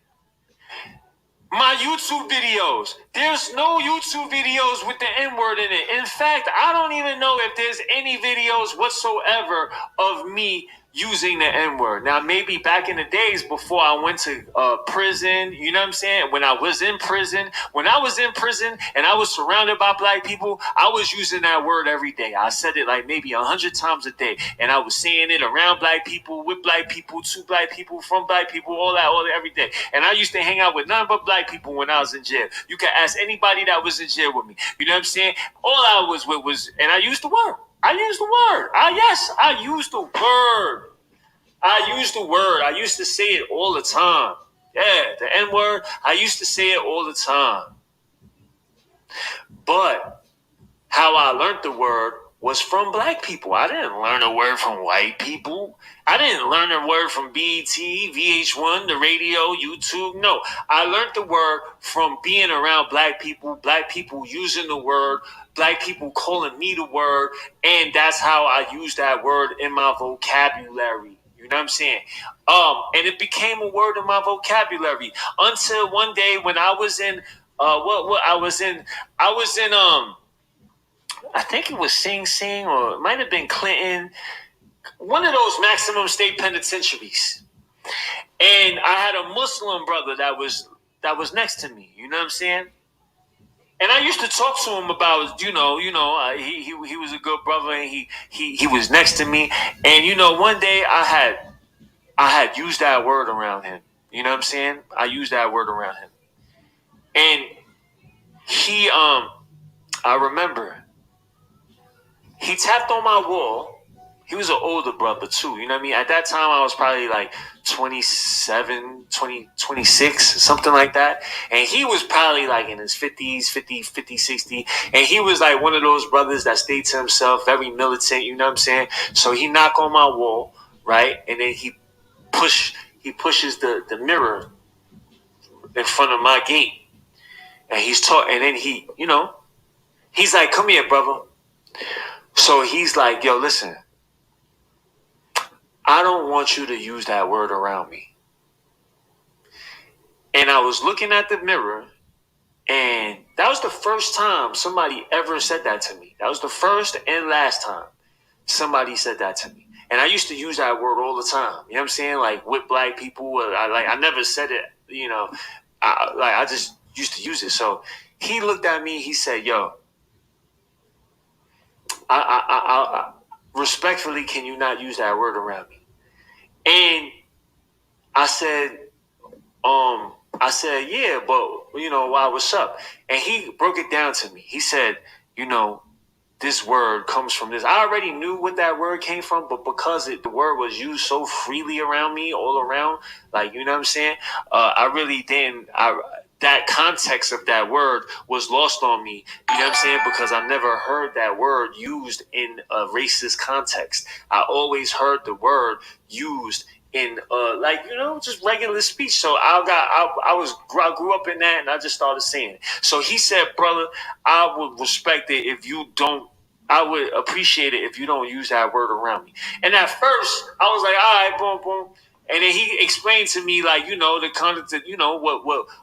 My YouTube videos, there's no YouTube videos with the N-word in it. In fact, I don't even know if there's any videos whatsoever of me using the N-word. Now, maybe back in the days before I went to prison, you know what I'm saying? When I was in prison and I was surrounded by black people, I was using that word every day. I said it like maybe 100 times a day. And I was saying it around black people, with black people, to black people, from black people, all that every day. And I used to hang out with none but black people when I was in jail. You can ask anybody that was in jail with me. You know what I'm saying? All I was with was, and I used the word. I used the word. I used the word. I used to say it all the time. Yeah, the N-word, I used to say it all the time. But how I learned the word was from black people. I didn't learn a word from white people. I didn't learn a word from BET, VH1, the radio, YouTube. No, I learned the word from being around black people using the word, black people calling me the word, and that's how I use that word in my vocabulary. You know what I'm saying? And it became a word in my vocabulary until one day when I was in I was in I think it was Sing Sing, or it might have been Clinton, one of those maximum state penitentiaries. And I had a Muslim brother that was next to me. You know what I'm saying? And I used to talk to him about, he was a good brother, and he was next to me. And one day I had used that word around him. You know what I'm saying? I used that word around him, and he I remember he tapped on my wall. He was an older brother too, you know what I mean? At that time, I was probably like 27, 26, something like that. And he was probably like in his 50s, 60. And he was like one of those brothers that stayed to himself, very militant, you know what I'm saying? So he knocked on my wall, right? And then he pushes the mirror in front of my gate. And he's talking, and then he's like, come here, brother. So he's like, yo, listen, I don't want you to use that word around me. And I was looking at the mirror, and that was the first time somebody ever said that to me. That was the first and last time somebody said that to me. And I used to use that word all the time. You know what I'm saying? Like with black people, I never said it, I just used to use it. So he looked at me, he said, yo, I respectfully, can you not use that word around me? And I said, yeah, but why, what's up? And he broke it down to me. He said, this word comes from this. I already knew what that word came from, but because the word was used so freely around me, all around, like, you know what I'm saying? I really didn't, that context of that word was lost on me, you know what I'm saying? Because I never heard that word used in a racist context. I always heard the word used in just regular speech. So I grew up in that, and I just started saying it. So he said, brother, I would respect it if you don't. I would appreciate it if you don't use that word around me. And at first, I was like, all right, boom, boom. And then he explained to me, like, the content,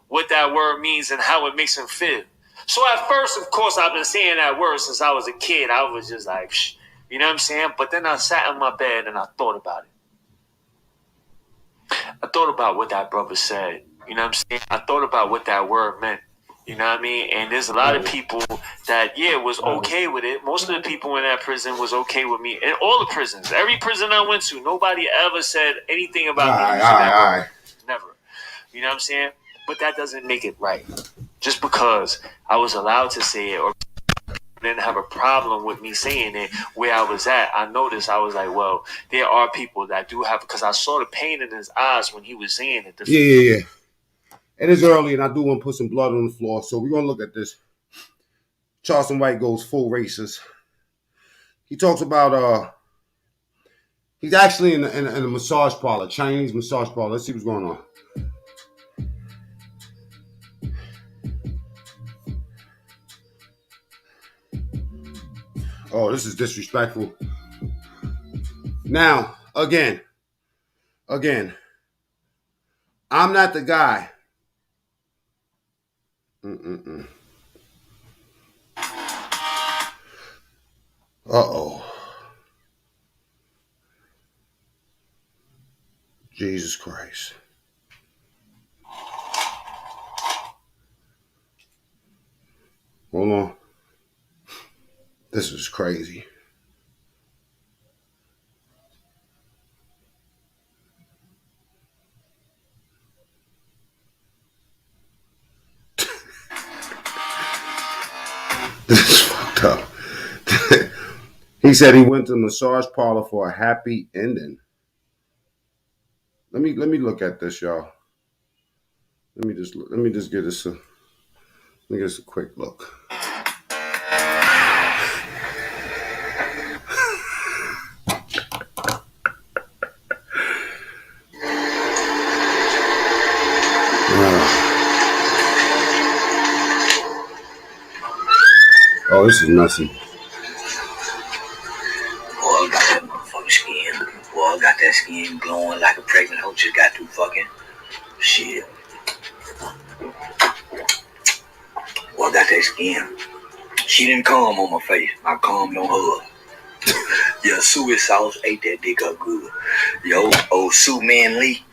what that word means and how it makes him feel. So at first, of course, I've been saying that word since I was a kid. I was just like, psh, you know what I'm saying? But then I sat in my bed and I thought about it. I thought about what that brother said. You know what I'm saying? I thought about what that word meant. You know what I mean? And there's a lot of people that, was okay with it. Most of the people in that prison was okay with me. In all the prisons, every prison I went to, nobody ever said anything about me using that word. Never. You know what I'm saying? But that doesn't make it right. Just because I was allowed to say it or didn't have a problem with me saying it where I was at, I noticed, I was like, well, there are people that do have, because I saw the pain in his eyes when he was saying it. Yeah. It is early, and I do want to put some blood on the floor, so we're going to look at this. Charleston White goes full racist. He talks about, he's actually in a massage parlor, Chinese massage parlor. Let's see what's going on. Oh, this is disrespectful. Now, again, I'm not the guy. Uh-oh. Jesus Christ. Hold on. This is crazy. This is fucked up. He said he went to the massage parlor for a happy ending. Let me look at this, y'all. Let me just get this a quick look. Oh, this is messy. Boy, got that motherfucking skin. Boy, got that skin glowing like a pregnant hoe just got through fucking. Shit. Boy, got that skin. She didn't come on my face. I calmed on her. Yeah, Sue sauce ate that dick up good. Yo, oh, Sue Man Lee.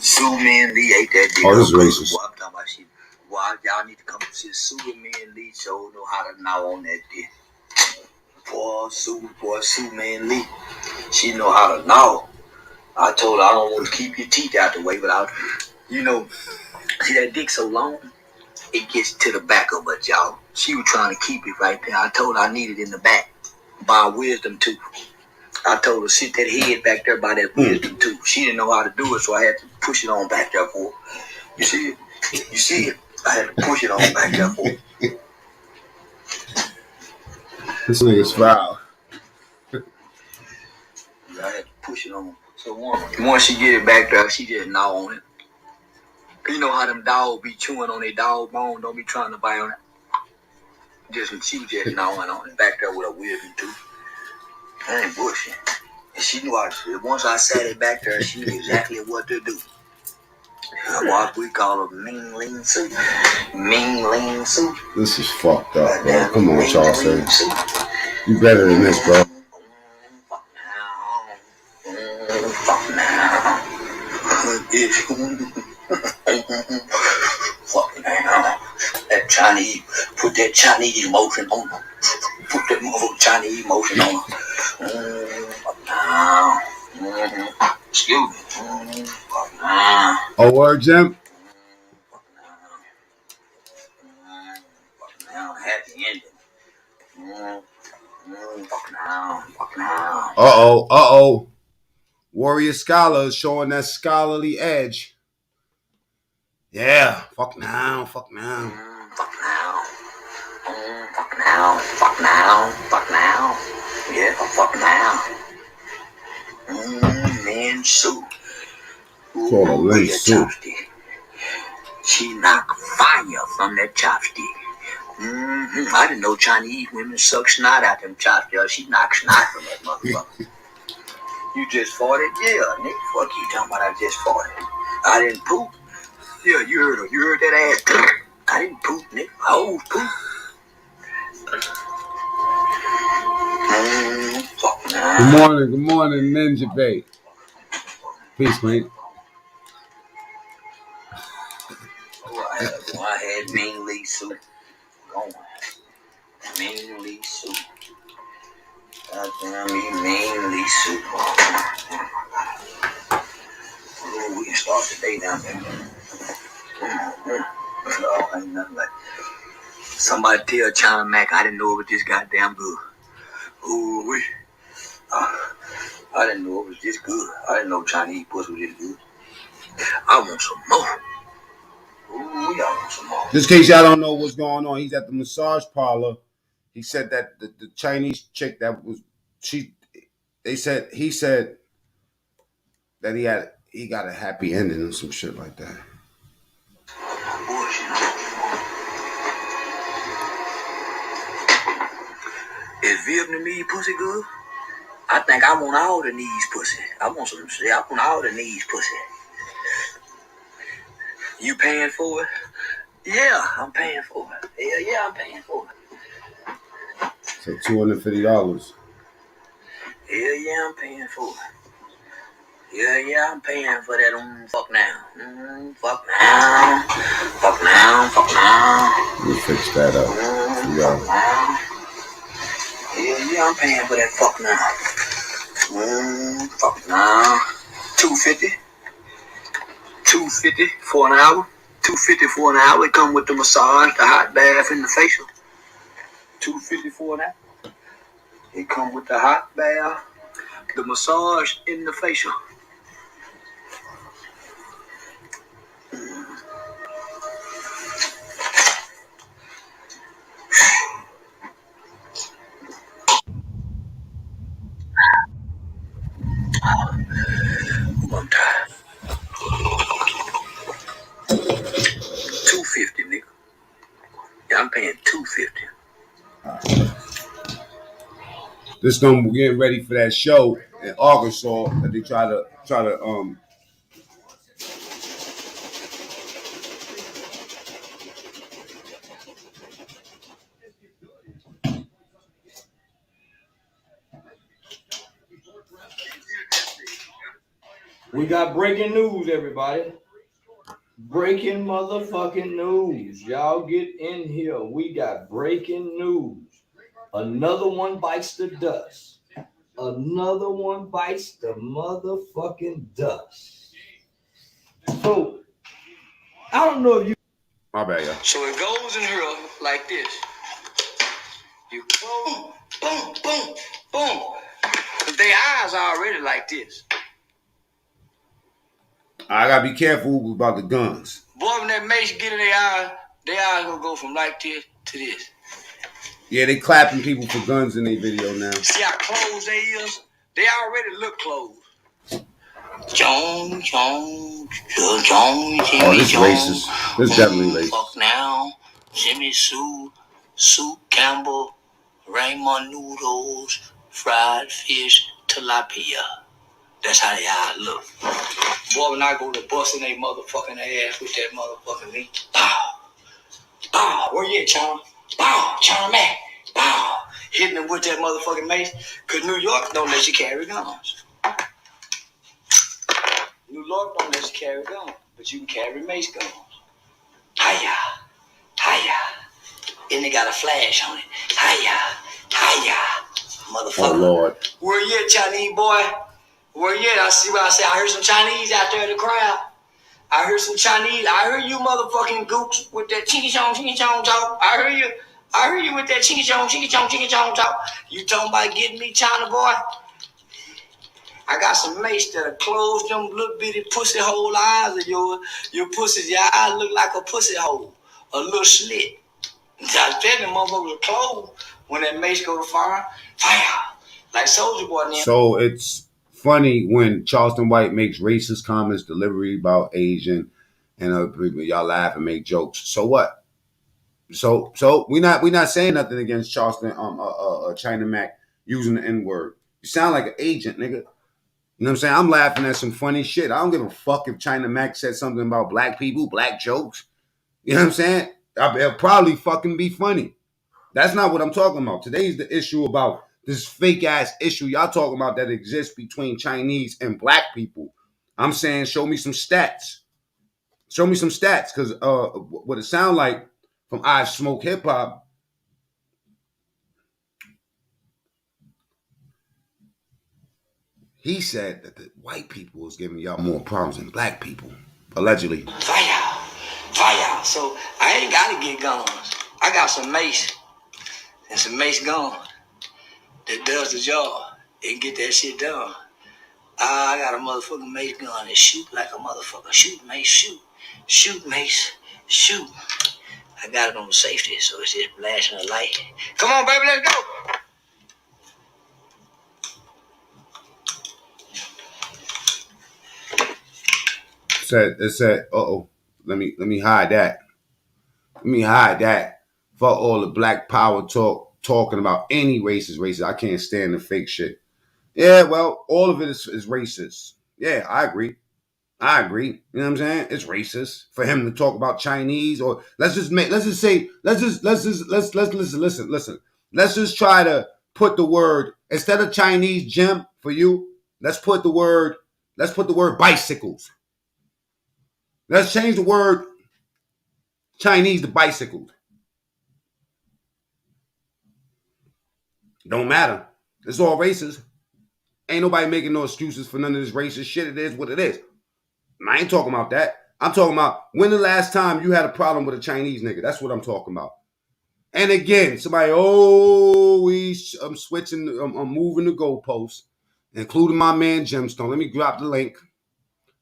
Sue Man Lee ate that dick Oh, up this is good. racist. Boy, I'm talking about shit. Boy, y'all need to come see Sue Man Lee show know how to gnaw on that dick. Boy, Sue Man Lee. She know how to gnaw. I told her I don't want to keep your teeth out the way, but you know, see that dick so long, it gets to the back of her jaw. She was trying to keep it right there. I told her I need it in the back by wisdom tooth. I told her sit that head back there by that wisdom tooth. She didn't know how to do it, so I had to push it on back there for her. You see it? You see it? I had to push it on back there for her. This nigga's foul. I had to push it on. So once she get it back there, she just gnaw on it. You know how them dogs be chewing on their dog bone, don't be trying to bite on it. She was just gnawing on it back there with a wisdom tooth. I ain't bushing. And she knew how to. Once I sat it back there, she knew exactly what to do. What we call a Ming Ling soup. Ming Ling soup. This is fucked up, bro. Come on, Charleston. You better than this, bro. Fuck now. Fuck now. That Chinese, put that Chinese emotion on her. Put that motherfucking Chinese emotion on her. Fuck now. Excuse me. Fuck now. Oh, word, Jim? Fuck now. Happy ending. Fuck now. Fuck now. Uh-oh. Warrior Scholar is showing that scholarly edge. Yeah. Fuck now. Fuck now. Fuck now. Fuck now. Fuck now. Yeah, fuck now. Man, Sue. Call a link Sue. She knocked fire from that chopstick. I didn't know Chinese women suck snot out them chopsticks. She knocked snot from that motherfucker. You just farted? Yeah, nigga. Fuck you talking about I just farted. I didn't poop. Yeah, you heard her. You heard that ass. I didn't poop, nigga. I always poop. Fuck now. Good morning, Ninja Bait. Peace, mate. I had Ming Lee soup going. Ming Lee soup. Goddamn me, Ming Lee soup. Oh, we can start today now, baby. Oh, ain't nothing like somebody tell China Mac I didn't know it was this goddamn good. Ooh, I didn't know it was this good. I didn't know Chinese pussy was this good. I want some more. Ooh, y'all want some more. Just in case y'all don't know what's going on, he's at the massage parlor. He said that the Chinese chick that was he said that he got a happy ending or some shit like that. Is Vietnamese pussy good? I think I want all the knees pussy. I want all the knees pussy. You paying for it? Yeah, I'm paying for it. Yeah, I'm paying for it. So $250. Yeah, I'm paying for it. Yeah, I'm paying for that. Fuck now. Fuck now. Fuck now. Fuck now. Let me fix that up. Fuck now. Yeah, I'm paying for that. Fuck now. Fuck now. $250 for an hour. $250 for an hour. It come with the massage, the hot bath, and the facial. $250 for an hour. It come with the hot bath, the massage, and the facial. I'm tired. I'm paying $250. This gonna be getting ready for that show in Arkansas that they try to We got breaking news, everybody. Breaking motherfucking news. Y'all get in here. We got breaking news. Another one bites the dust. Another one bites the motherfucking dust. So, I don't know if you... My bad, yeah. So it goes in here like this. You boom, boom, boom, boom. But their eyes are already like this. I gotta be careful about the guns. Boy, when that mace get in their eyes gonna go from like this to this. Yeah, they clapping people for guns in their video now. See how closed they is? They already look closed. John, Jimmy, Oh, this John, racist. This definitely racist. Fuck now, Jimmy Sue Campbell, Raymond Noodles, fried fish, tilapia. That's how they all look. Boy, when I go to busting they motherfucking ass with that motherfucking meat. Bow. Bow. Where you at, China? Bow. China Mac. Bow. Hitting them with that motherfucking mace. Because New York don't let you carry guns. New York don't let you carry guns. But you can carry mace guns. Hiya. Hiya. And they got a flash on it. Hiya. Hiya. Motherfucker. Oh, Lord. Where you at, Chinese boy? Where you at? I see what I say. I heard some Chinese out there in the crowd. I heard some Chinese. I heard you motherfucking gooks with that chinky-chong talk. I heard you with that chinky-chong talk. You talking about getting me, China boy? I got some mace that'll close them little bitty pussy hole eyes of yours. Your eyes look like a pussy hole. A little slit. I tell them motherfuckers are closed when that mace go to fire. Fire. Like Soldier Boy now. So it's funny when Charleston White makes racist comments, delivery about Asian, and other people, y'all laugh and make jokes. So what? So we not saying nothing against Charleston, China Mac using the N-word. You sound like an agent, nigga. You know what I'm saying? I'm laughing at some funny shit. I don't give a fuck if China Mac said something about black people, black jokes. You know what I'm saying? It'll probably fucking be funny. That's not what I'm talking about. Today's the issue about this fake ass issue y'all talking about that exists between Chinese and black people. I'm saying show me some stats. Show me some stats, because what it sound like from I Smoke Hip Hop, he said that the white people was giving y'all more problems than black people, allegedly. Fire. So I ain't gotta get guns. I got some mace and some mace gun that does the job and get that shit done. I got a motherfucking mace gun that shoot like a motherfucker. Shoot, mace, shoot. Shoot, mace, shoot. I got it on the safety, so it's just flashing a light. Come on, baby, let's go. It said, let me hide that. Let me hide that. Fuck all the black power talking about any racist. I can't stand the fake shit. Yeah, well, all of it is racist. Yeah, I agree. You know what I'm saying? It's racist for him to talk about Chinese, or listen. Let's just try to put the word, instead of Chinese, Jim, for you, let's put the word bicycles. Let's change the word Chinese to bicycles. Don't matter. It's all racist. Ain't nobody making no excuses for none of this racist shit. It is what it is. I ain't talking about that. I'm talking about when the last time you had a problem with a Chinese nigga. That's what I'm talking about. And again, somebody, I'm switching, I'm moving the goalposts, including my man Gemstone. Let me drop the link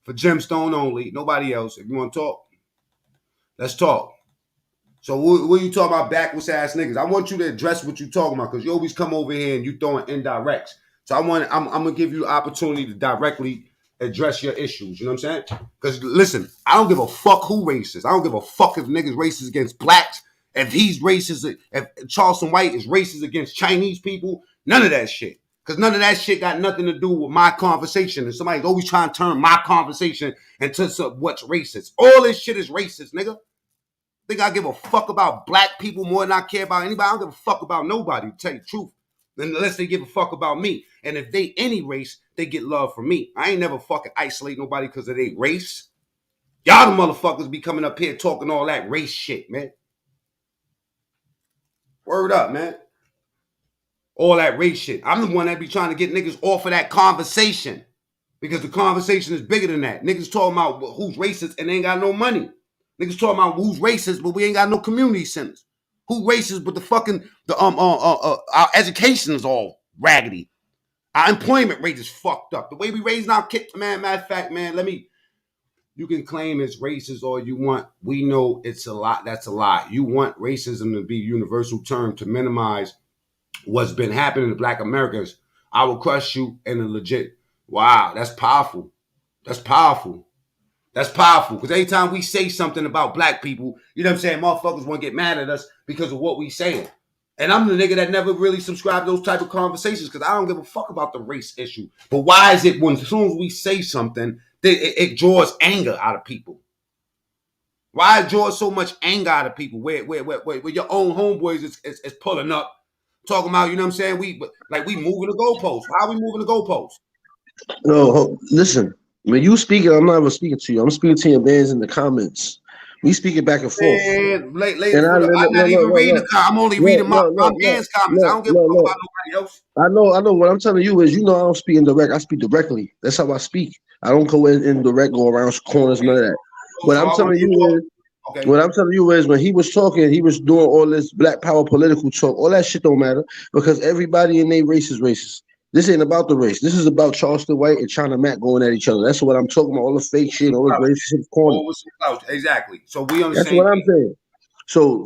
for Gemstone only. Nobody else. If you want to talk, let's talk. So what you talking about, backwards ass niggas? I want you to address what you talking about, because you always come over here and you throwing indirects. So I'm gonna give you the opportunity to directly address your issues. You know what I'm saying? Because listen, I don't give a fuck who racist. I don't give a fuck if niggas racist against blacks, If he's racist, if Charleston White is racist against Chinese people, none of that shit. Because none of that shit got nothing to do with my conversation. And somebody's always trying to turn my conversation into what's racist. All this shit is racist, nigga. Think I give a fuck about black people more than I care about anybody? I don't give a fuck about nobody, to tell you the truth. Unless they give a fuck about me. And if they any race, they get love from me. I ain't never fucking isolate nobody because of their race. Y'all the motherfuckers be coming up here talking all that race shit, man. Word up, man. All that race shit. I'm the one that be trying to get niggas off of that conversation. Because the conversation is bigger than that. Niggas talking about who's racist and they ain't got no money. Niggas talking about who's racist, but we ain't got no community centers. Who racist, but the fucking our education is all raggedy. Our employment rate is fucked up. The way we raising our kids, man. Matter of fact, man, you can claim it's racist all you want. We know it's a lot. That's a lie. You want racism to be a universal term to minimize what's been happening to Black Americans. I will crush you in a legit. Wow, that's powerful. That's powerful. That's powerful. Because anytime we say something about black people, you know what I'm saying, motherfuckers want to get mad at us because of what we saying. And I'm the nigga that never really subscribed to those type of conversations because I don't give a fuck about the race issue. But why is it when as soon as we say something, it draws anger out of people? Why it draws so much anger out of people? Where your own homeboys is pulling up, talking about, you know what I'm saying? We moving the goalposts. How are we moving the goalposts? No, listen. When you speaking, I'm not even speaking to you. I'm speaking to your mans in the comments. We speaking back and forth. Man, I'm not even reading the comments. I'm only reading my man's comments. I don't give a fuck about nobody else. I know. What I'm telling you is, I don't speak in direct. I speak directly. That's how I speak. I don't go in direct, go around corners, none of that. What I'm telling you is when he was talking, he was doing all this black power political talk. All that shit don't matter because everybody in their race is racist. This ain't about the race. This is about Charleston White and China Mac going at each other. That's what I'm talking about. All the fake shit, all the racist corner. Exactly. So we understand. That's what I'm saying.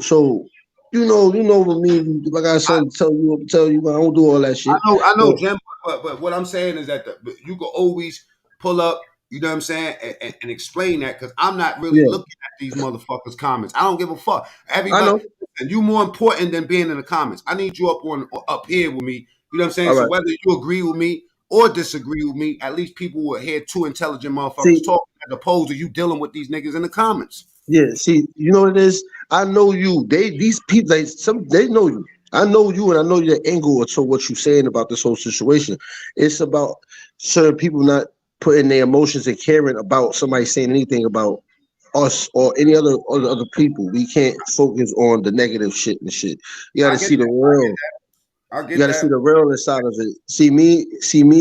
So you know with me, if I got something to tell you, I don't do all that shit. I know, Jim. But what I'm saying is that you can always pull up. You know what I'm saying, and explain that because I'm not really looking at these motherfuckers' comments. I don't give a fuck. Everybody, and you more important than being in the comments. I need you up here with me. You know what I'm saying? All so right. Whether you agree with me or disagree with me, at least people will hear two intelligent motherfuckers talking as opposed to you dealing with these niggas in the comments. Yeah, see, you know what it is? I know you. These people, they know you. I know you, and I know your angle to what you're saying about this whole situation. It's about certain people not putting their emotions and caring about somebody saying anything about us or any other people. We can't focus on the negative shit and shit. You got to see the world. You got to see the realness side of it. See me.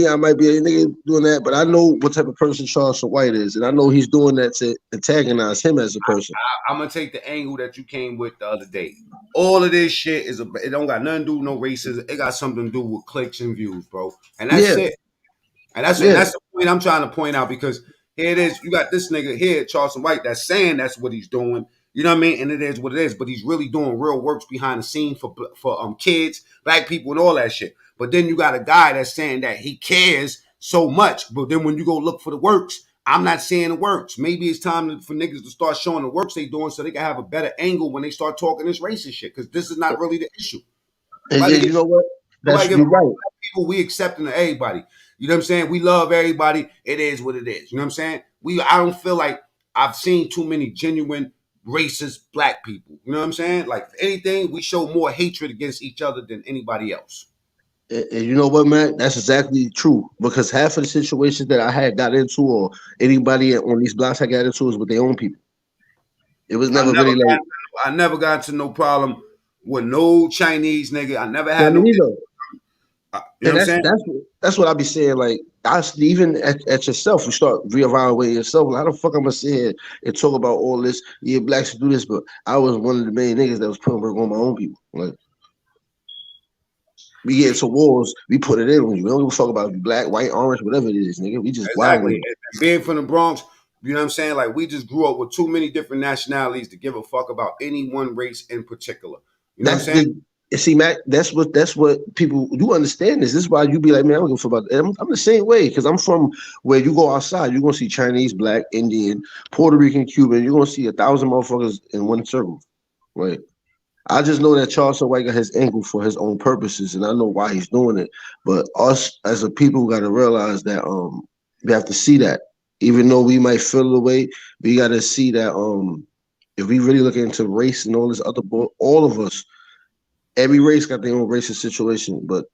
I might be a nigga doing that, but I know what type of person Charleston White is, and I know he's doing that to antagonize him as a person. I'm gonna take the angle that you came with the other day. All of this shit it don't got nothing to do with no racism. It got something to do with clicks and views, bro. And that's it. And that's the point I'm trying to point out because here it is. You got this nigga here, Charleston White, that's saying that's what he's doing. You know what I mean? And it is what it is. But he's really doing real works behind the scene for kids, black people, and all that shit. But then you got a guy that's saying that he cares so much. But then when you go look for the works, I'm not seeing the works. Maybe it's time for niggas to start showing the works they doing so they can have a better angle when they start talking this racist shit. Because this is not really the issue. And you know what? That's you're right. People, we accepting of everybody. You know what I'm saying? We love everybody. It is what it is. You know what I'm saying? I don't feel like I've seen too many genuine racist black people. You know what I'm saying? Like, if anything, we show more hatred against each other than anybody else. And you know what, man? That's exactly true. Because half of the situations that I had got into, or anybody on these blocks I got into, is with their own people. It was never really like. I never got into no problem with no Chinese nigga. I never had no. You know what I'm saying? That's what I be saying. Like, even at yourself, you start reevaluating yourself. How the fuck I'm gonna sit here and talk about all this? Yeah, blacks should do this, but I was one of the main niggas that was putting work on my own people. Like, we get into wars, we put it in. We don't give a fuck about black, white, orange, whatever it is, nigga. We just exactly. Being from the Bronx, you know what I'm saying? Like, we just grew up with too many different nationalities to give a fuck about any one race in particular. You know what I'm saying? See, Matt, that's what people do understand. This is why you be like, man, I don't give a fuck about that. I'm the same way because I'm from where you go outside, you're gonna see Chinese, black, Indian, Puerto Rican, Cuban. You're gonna see 1,000 motherfuckers in one circle, right? I just know that Charleston White got his angle for his own purposes, and I know why he's doing it. But us as a people got to realize that we have to see that, even though we might feel the way, we got to see that if we really look into race and all this other all of us, every race got their own racist situation, but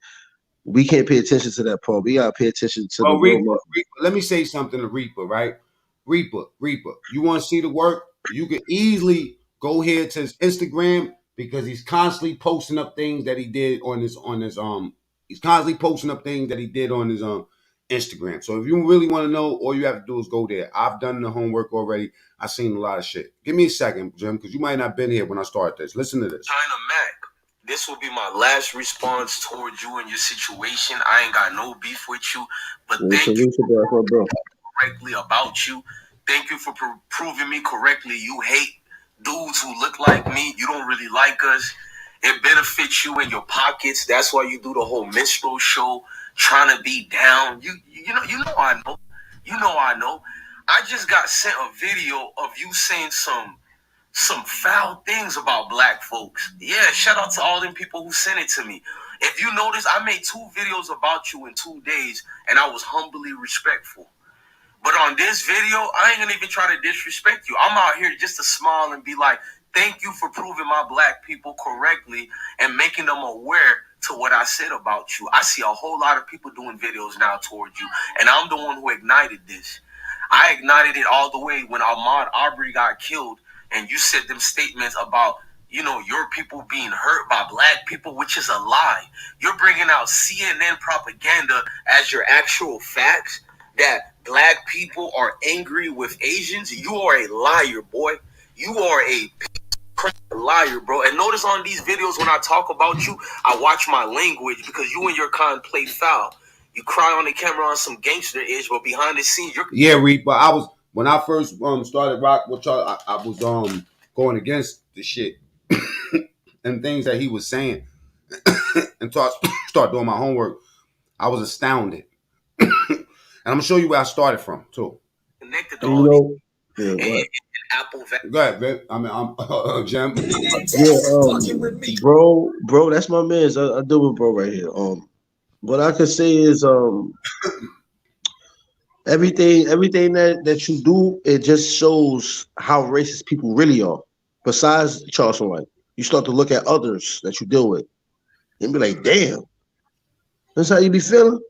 we can't pay attention to that part. We gotta pay attention to the real. Reaper, let me say something to Reaper, right? Reaper. You want to see the work? You can easily go here to his Instagram because he's constantly posting up things that he did on his He's constantly posting up things that he did on his Instagram. So if you really want to know, all you have to do is go there. I've done the homework already. I've seen a lot of shit. Give me a second, Jim, because you might not have been here when I start this. Listen to this. China Mac. This will be my last response towards you and your situation. I ain't got no beef with you, but thank you correctly about you. Thank you for proving me correctly. You hate dudes who look like me. You don't really like us. It benefits you in your pockets. That's why you do the whole minstrel show, trying to be down. You know I know. You know I know. I just got sent a video of you saying some foul things about black folks. Yeah, shout out to all them people who sent it to me. If you notice, I made 2 videos about you in 2 days, and I was humbly respectful. But on this video, I ain't gonna even try to disrespect you. I'm out here just to smile and be like, thank you for proving my black people correctly and making them aware to what I said about you. I see a whole lot of people doing videos now towards you, and I'm the one who ignited this. I ignited it all the way when Ahmaud Arbery got killed, and you said them statements about, your people being hurt by black people, which is a lie. You're bringing out CNN propaganda as your actual facts that black people are angry with Asians. You are a liar, boy. You are a liar, bro. And notice on these videos when I talk about you, I watch my language because you and your kind play foul. You cry on the camera on some gangster-ish, but behind the scenes, you're... Yeah, Reed, but when I first started rock with y'all, I was going against the shit and things that he was saying and start doing my homework. I was astounded. And I'm gonna show you where I started from too. Connected to all these Apple. Go ahead, man. I'm Jim. Yeah, bro, that's my man. I deal with bro right here. What I could say is everything that you do, it just shows how racist people really are. Besides Charleston White, you start to look at others that you deal with and be like, damn, that's how you be feeling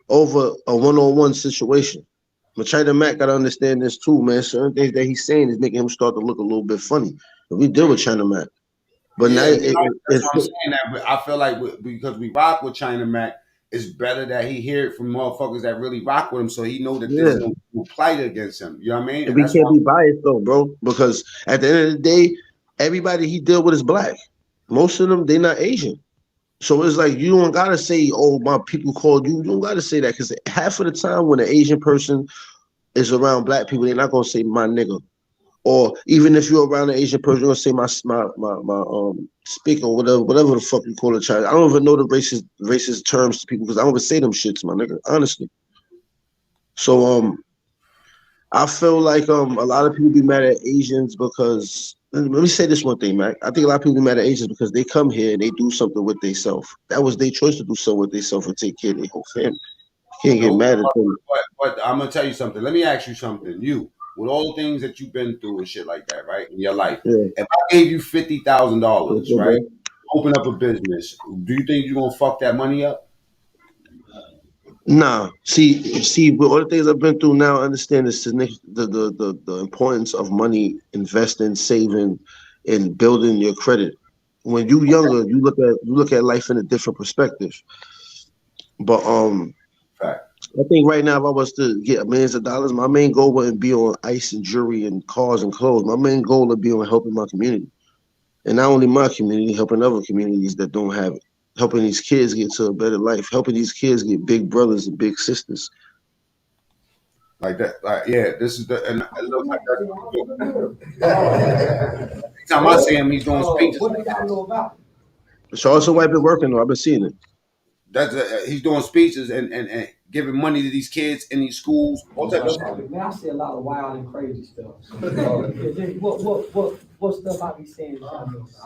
over a one-on-one situation. But China Mac gotta understand this too, man. Certain things that he's saying is making him start to look a little bit funny. But we deal with China Mac. But yeah, now that's what I'm saying that. But I feel like because we rock with China Mac, it's better that he hear it from motherfuckers that really rock with him, so he know that there's no plight against him. You know what I mean? And we can't be biased though, bro, because at the end of the day, everybody he deal with is black. Most of them, they not Asian. So it's like you don't gotta say, "Oh, my people called you." You don't gotta say that because half of the time when an Asian person is around black people, they're not gonna say "my nigga," or even if you're around an Asian person, you're gonna say my speaker, whatever the fuck you call it. Child, I don't even know the racist terms to people because I don't even say them shits, my nigga. Honestly. So I feel like a lot of people be mad at Asians because. Let me say this one thing, Mac. I think a lot of people be mad at Asians because they come here and they do something with themselves. That was their choice to do something with themselves and take care of their whole family. Can't get mad at them. But I'm gonna tell you something. Let me ask you something. You, with all the things that you've been through and shit like that, right, in your life, if I gave you $50,000, right, open up a business, do you think you're gonna fuck that money up? Nah, see, with all the things I've been through now, I understand the importance of money, investing, saving, and building your credit. When you younger, you look at life in a different perspective. But I think right now, if I was to get millions of dollars, my main goal wouldn't be on ice and jewelry and cars and clothes. My main goal would be on helping my community, and not only my community, helping other communities that don't have it. Helping these kids get to a better life, helping these kids get big brothers and big sisters. Like that, yeah. This is and it looks like that's. Every time I see him, he's doing speeches. What do y'all know about? Charleston White been working though. I've been seeing it. That's he's doing speeches and giving money to these kids in these schools. Man, I see a lot of wild and crazy stuff. What what stuff I be saying. I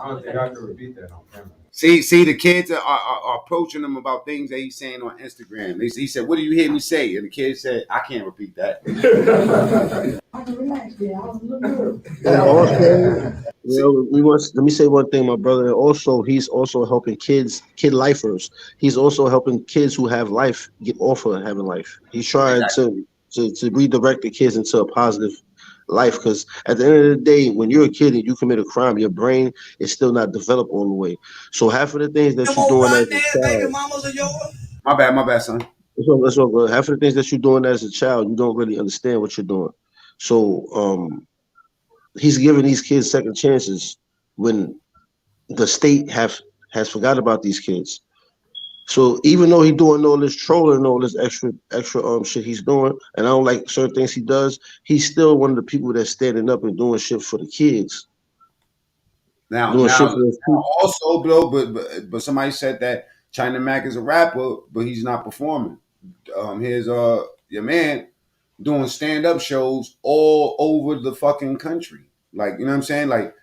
don't think I can repeat that on camera. See, the kids are approaching him about things that he's saying on Instagram. He said, "What do you hear me say?" And the kid said, "I can't repeat that." I can relax, yeah. I was a little nervous. And also, let me say one thing, my brother. Also, he's also helping kid lifers. He's also helping kids who have life get off of having life. He's trying to redirect the kids into a positive life, because at the end of the day, when you're a kid and you commit a crime, your brain is still not developed all the way. So half of the things that you're doing as a child, My bad, son. that's all good. Half of the things that you're doing as a child, you don't really understand what you're doing. So he's giving these kids second chances when the state has forgot about these kids. So even though he's doing all this trolling and all this extra shit he's doing, and I don't like certain things he does, he's still one of the people that's standing up and doing shit for the kids. Now, also, bro, but somebody said that China Mac is a rapper, but he's not performing. Here's your man doing stand-up shows all over the fucking country. Like, you know what I'm saying? Like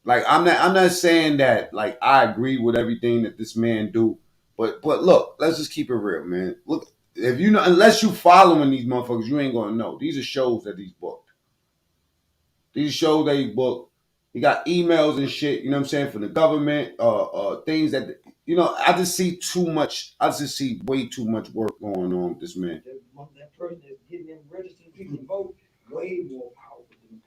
I'm not saying that like I agree with everything that this man do, but look, let's just keep it real, man. Look, if you know, unless you following these motherfuckers, you ain't gonna know. These are shows that he's booked. These shows that he booked. He got emails and shit, you know what I'm saying, from the government, things that, you know, I just see too much. I just see way too much work going on with this man. That person that's getting them registered people to vote, way more powerful than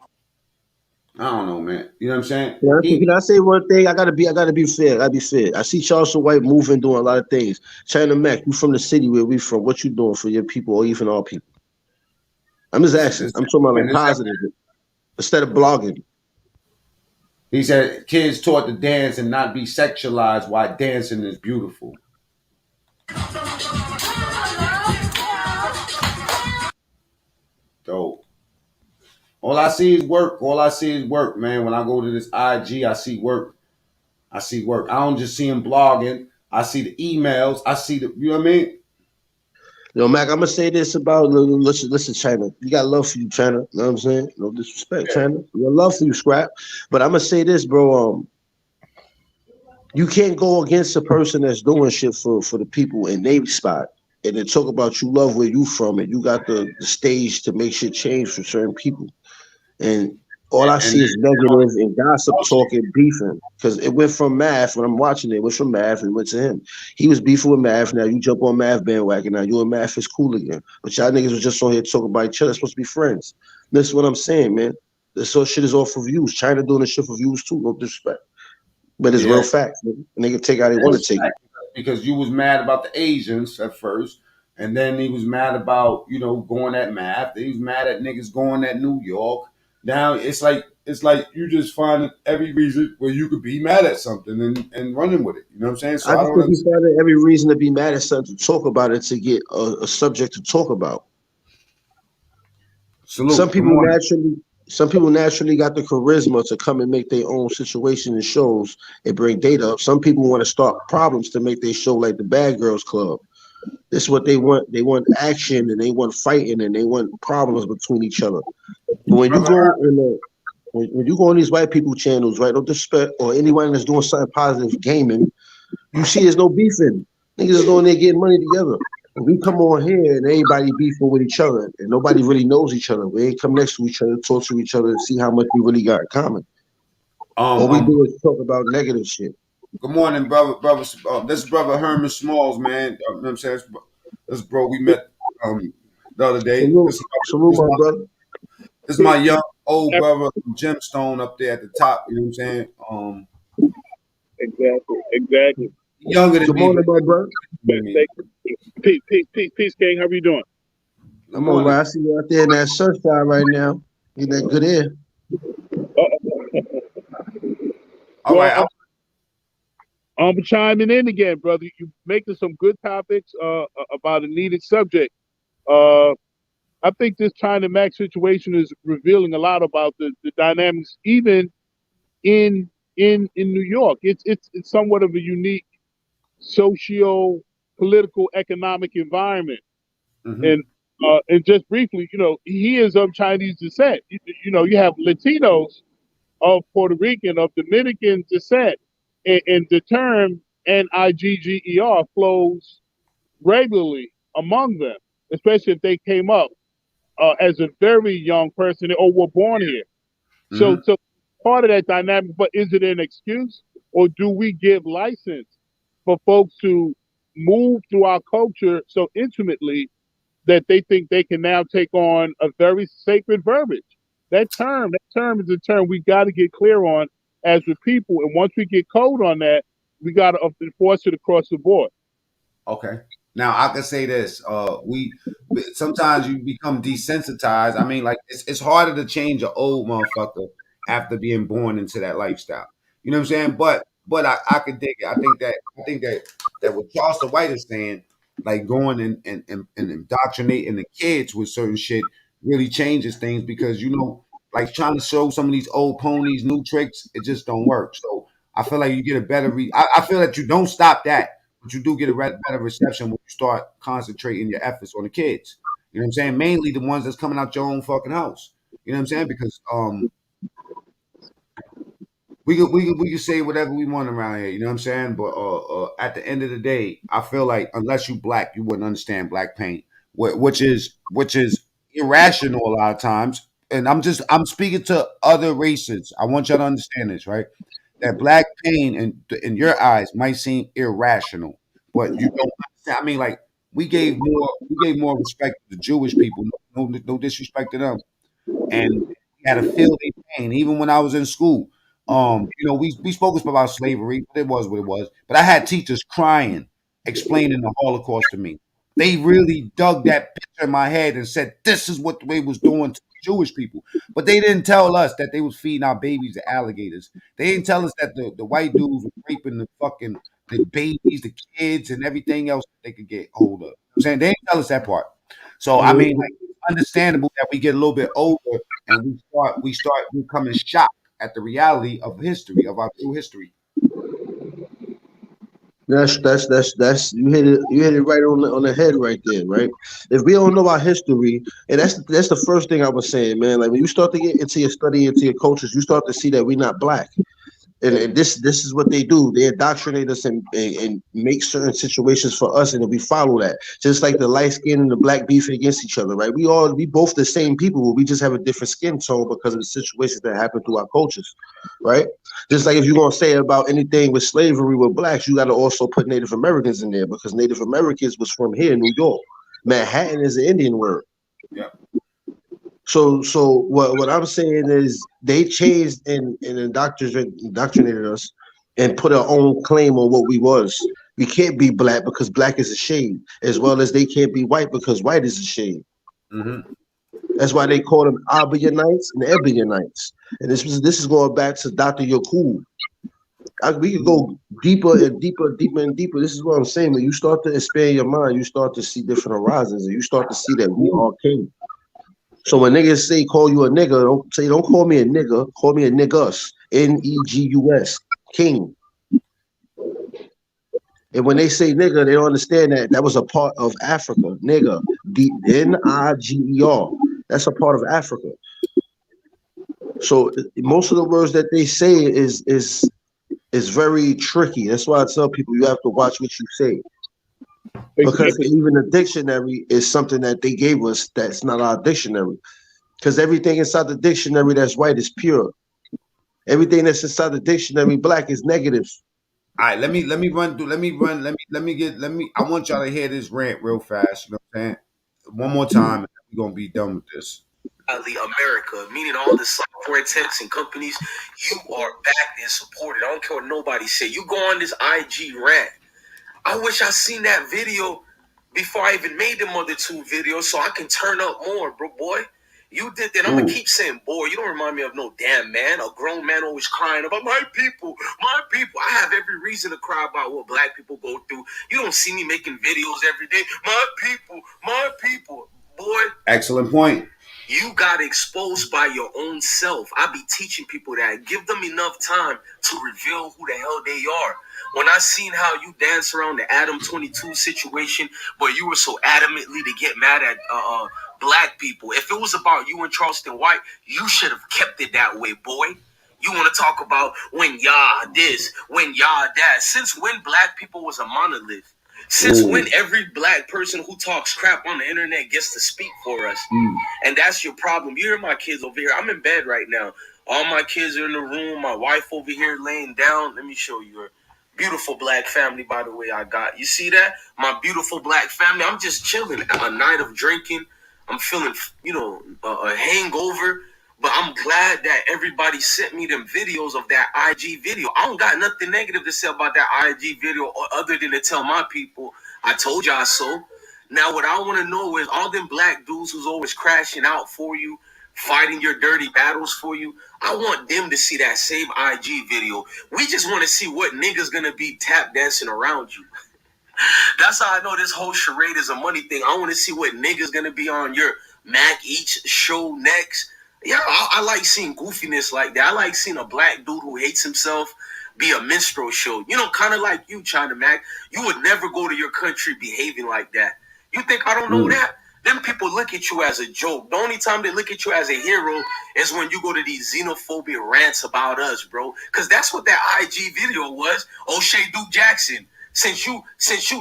I don't know, man. You know what I'm saying? Can I say one thing? I gotta be fair. I see Charleston White moving, doing a lot of things. China Mac, you from the city where we from? What you doing for your people or even our people? I'm just asking. I'm talking about like positive instead of blogging. He said kids taught to dance and not be sexualized while dancing is beautiful. Dope. All I see is work. All I see is work, man. When I go to this IG, I see work. I don't just see him blogging. I see the emails. I see the, you know what I mean? Yo, Mac, I'm gonna say this about listen, China. You got love for you, China. You know what I'm saying? No disrespect, China. You got love for you, Scrap. But I'm gonna say this, bro. You can't go against a person that's doing shit for the people in Navy spot and then talk about you love where you from and you got the stage to make shit change for certain people. And all I see is negative and gossip talking, beefing. Because it went from Math, when I'm watching it went from Math and went to him. He was beefing with Math. Now you jump on Math bandwagon. Now you and Math is cool again. But y'all niggas was just on here talking about each other. Supposed to be friends. This is what I'm saying, man. This whole shit is all for views. China doing this shit for views too. No disrespect. But it's real facts. And they can take how they want to take it. Because you was mad about the Asians at first. And then he was mad about, you know, going at Math. He was mad at niggas going at New York. Now it's like you just find every reason where you could be mad at something and running with it. You know what I'm saying? So I just think he's finding every reason to be mad at something, to talk about it, to get a subject to talk about. Salute. Some people naturally got the charisma to come and make their own situation and shows and bring data up. Some people want to start problems to make their show like the Bad Girls Club. This is what they want. They want action and they want fighting and they want problems between each other. But when you go on these white people channels, right, no disrespect, or anyone that's doing something positive, gaming, you see there's no beefing. Niggas is going there getting money together. And we come on here and everybody beefing with each other and nobody really knows each other. We ain't come next to each other, talk to each other, and see how much we really got in common. All we do is talk about negative shit. Good morning, brother. This is brother Herman Smalls, man. You know what I'm saying? This bro we met the other day. Salute, my brother. This is my young old brother Gemstone up there at the top. You know what I'm saying? Exactly. Younger than me. Good morning, my brother. Peace, King. How are you doing? I'm all right. I see you out there in that sunshine right now. Get that good air. All right. I'm chiming in again, brother. You making some good topics about a needed subject. I think this China Mac situation is revealing a lot about the dynamics, even in New York. It's somewhat of a unique socio-political economic environment. Mm-hmm. And just briefly, you know, he is of Chinese descent. You know, you have Latinos of Puerto Rican, of Dominican descent. And the term Nigger flows regularly among them, especially if they came up as a very young person or were born here. Mm-hmm. So part of that dynamic, but is it an excuse, or do we give license for folks to move through our culture so intimately that they think they can now take on a very sacred verbiage? That term is a term we got to get clear on as with people, and once we get code on that, we got to enforce it across the board. Okay. Now I can say this. We sometimes you become desensitized. I mean, like it's harder to change an old motherfucker after being born into that lifestyle. You know what I'm saying? But I could dig it. I think that what Charleston White is saying, like going and indoctrinating the kids with certain shit really changes things because like trying to show some of these old ponies new tricks, it just don't work. So I feel like you get a better I feel that you don't stop that, but you do get a better reception when you start concentrating your efforts on the kids. You know what I'm saying? Mainly the ones that's coming out your own fucking house. You know what I'm saying? Because we could say whatever we want around here. You know what I'm saying? But at the end of the day, I feel like unless you black, you wouldn't understand black pain, which is irrational a lot of times. And I'm speaking to other races. I want y'all to understand this, right? That black pain in your eyes might seem irrational, but you don't understand. I mean, like we gave more respect to the Jewish people. No disrespect to them, and we had to feel their pain. Even when I was in school, we spoke about slavery, but it was what it was. But I had teachers crying, explaining the Holocaust to me. They really dug that picture in my head and said, "This is what they was doing to Jewish people." But they didn't tell us that they was feeding our babies to alligators. They didn't tell us that the white dudes were raping the babies, the kids, and everything else that they could get hold of. You know what I'm saying they didn't tell us that part. So I mean, like, it's understandable that we get a little bit older and we start becoming shocked at the reality of history, of our true history. That's you hit it right on the head right there, right? If we don't know our history, and that's the first thing I was saying, man. Like when you start to get into your study, into your cultures, you start to see that we're not black. And this is what they do. They indoctrinate us and make certain situations for us, and then we follow that. Just like the light skin and the black beefing against each other, right? We both the same people, but we just have a different skin tone because of the situations that happen through our cultures, right? Just like if you're gonna say about anything with slavery with blacks, you got to also put Native Americans in there because Native Americans was from here, New York. Manhattan is an Indian word. Yeah. So what I'm saying is they changed and indoctrinated us and put our own claim on what we was. We can't be black because black is a shade, as well as they can't be white because white is a shade. Mm-hmm. That's why they call them Abiyanites and Ebionites. And this is going back to Dr. Yakub. We could go deeper and deeper, deeper and deeper. This is what I'm saying. When you start to expand your mind, you start to see different horizons, and you start to see that we are king. So when niggas say call you a nigga, don't call me a nigga, call me a niggus. Negus. King. And when they say nigga, they don't understand that was a part of Africa. Nigga. Niger. That's a part of Africa. So most of the words that they say is very tricky. That's why I tell people you have to watch what you say. Because even the dictionary is something that they gave us that's not our dictionary. Because everything inside the dictionary that's white is pure. Everything that's inside the dictionary black is negative. All right, let me run through. I want y'all to hear this rant real fast. You know what I'm saying? One more time, and we're gonna be done with this. America, meaning all the software techs and companies, you are backed and supported. I don't care what nobody say. You go on this IG rant. I wish I seen that video before I even made them other two videos so I can turn up more, bro, boy. You did that. I'm gonna keep saying, boy, you don't remind me of no damn man. A grown man always crying about my people, my people. I have every reason to cry about what black people go through. You don't see me making videos every day. My people, boy. Excellent point. You got exposed by your own self. I be teaching people that. Give them enough time to reveal who the hell they are. When I seen how you dance around the Adam 22 situation, but you were so adamantly to get mad at black people. If it was about you and Charleston White, you should have kept it that way, boy. You want to talk about when y'all this, when y'all that. Since when black people was a monolith? Since when every black person who talks crap on the internet gets to speak for us? And that's your problem. You hear my kids over here. I'm in bed right now. All my kids are in the room. My wife over here laying down. Let me show you her. Beautiful black family, by the way, I got. You see that? My beautiful black family. I'm just chilling. A night of drinking. I'm feeling, a hangover. But I'm glad that everybody sent me them videos of that IG video. I don't got nothing negative to say about that IG video other than to tell my people, I told y'all so. Now, what I want to know is all them black dudes who's always crashing out for you, fighting your dirty battles for you, I want them to see that same IG video. We just want to see what niggas gonna be tap dancing around you. That's how I know this whole charade is a money thing. I want to see what niggas gonna be on your Mac Each show next. Yeah, I like seeing goofiness like that. I like seeing a black dude who hates himself be a minstrel show. Kind of like you, China Mac. You would never go to your country behaving like that. You think I don't know that? Them people look at you as a joke. The only time they look at you as a hero is when you go to these xenophobic rants about us, bro. Because that's what that IG video was. O'Shea Duke Jackson. Since you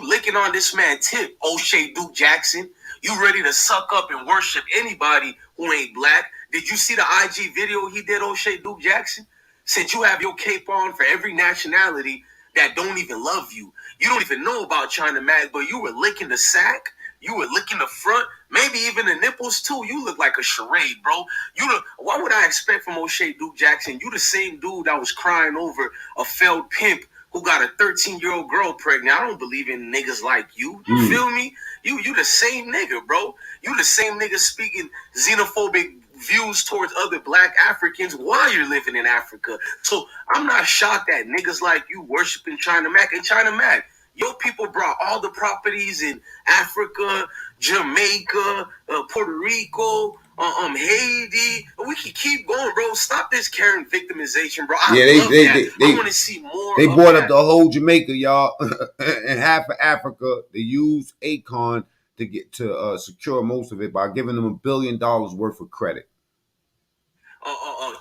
licking on this man Tip, O'Shea Duke Jackson, you ready to suck up and worship anybody who ain't black. Did you see the IG video he did, O'Shea Duke Jackson? Since you have your cape on for every nationality that don't even love you. You don't even know about China Mag, but you were licking the sack. You were licking the front, maybe even the nipples too. You look like a charade, bro. What would I expect from O'Shea Duke Jackson? You the same dude that was crying over a failed pimp who got a 13-year-old girl pregnant. I don't believe in niggas like you. You feel me? You the same nigga, bro. You the same nigga speaking xenophobic views towards other black Africans while you're living in Africa. So I'm not shocked that niggas like you worshiping China Mac. And China Mac, your people brought all the properties in Africa, Jamaica, Puerto Rico, Haiti. We can keep going, bro. Stop this Karen victimization, bro. I want to see more. They brought up the whole Jamaica, y'all, and half of Africa. They used Akon to get to secure most of it by giving them $1 billion worth of credit.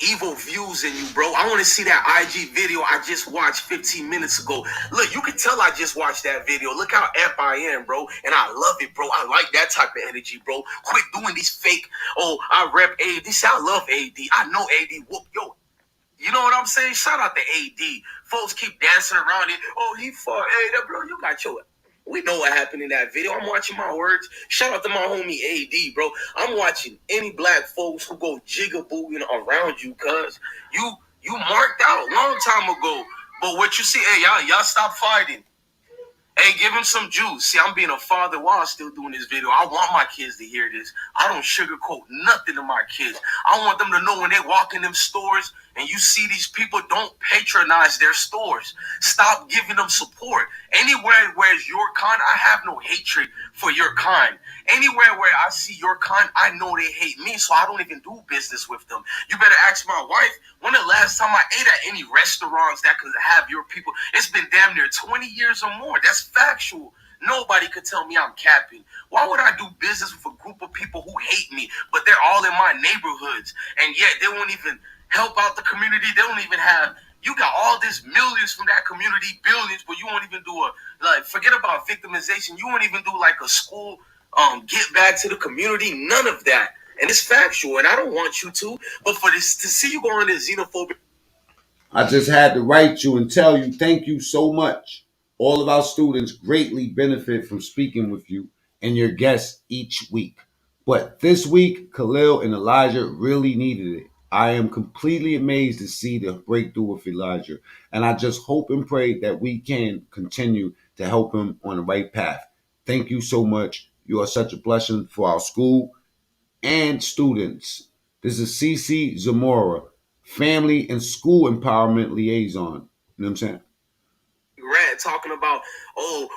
Evil views in you, bro. I want to see that IG video I just watched 15 minutes ago. Look, you can tell I just watched that video. Look how F I am, bro. And I love it, bro. I like that type of energy, bro. Quit doing these fake, I rep AD. See, I love AD. I know AD. Whoop, yo. You know what I'm saying? Shout out to AD. Folks keep dancing around it. Oh, he fought. Hey, that bro, you got your... We know what happened in that video. I'm watching my words. Shout out to my homie AD, bro. I'm watching any black folks who go jigabooing around you, cuz you marked out a long time ago. But what you see, hey, y'all stop fighting. Hey, give him some juice. See, I'm being a father while I'm still doing this video. I want my kids to hear this. I don't sugarcoat nothing to my kids. I want them to know when they walk in them stores and you see these people, don't patronize their stores. Stop giving them support. Anywhere where it's your kind, I have no hatred for your kind. Anywhere where I see your kind, I know they hate me, so I don't even do business with them. You better ask my wife, when the last time I ate at any restaurants that could have your people? It's been damn near 20 years or more. That's factual. Nobody could tell me I'm capping. Why would I do business with a group of people who hate me, but they're all in my neighborhoods, and yet they won't even help out the community? They don't even have... You got all this millions from that community, billions, but you won't even do forget about victimization. You won't even do like a school get back to the community. None of that. And it's factual, and I don't want you to, but for this to see you go on this xenophobic... I just had to write you and tell you thank you so much. All of our students greatly benefit from speaking with you and your guests each week. But this week, Khalil and Elijah really needed it. I am completely amazed to see the breakthrough with Elijah, and I just hope and pray that we can continue to help him on the right path. Thank you so much. You are such a blessing for our school and students. This is CC Zamora, Family and School Empowerment Liaison. You know what I'm saying? Rant talking about,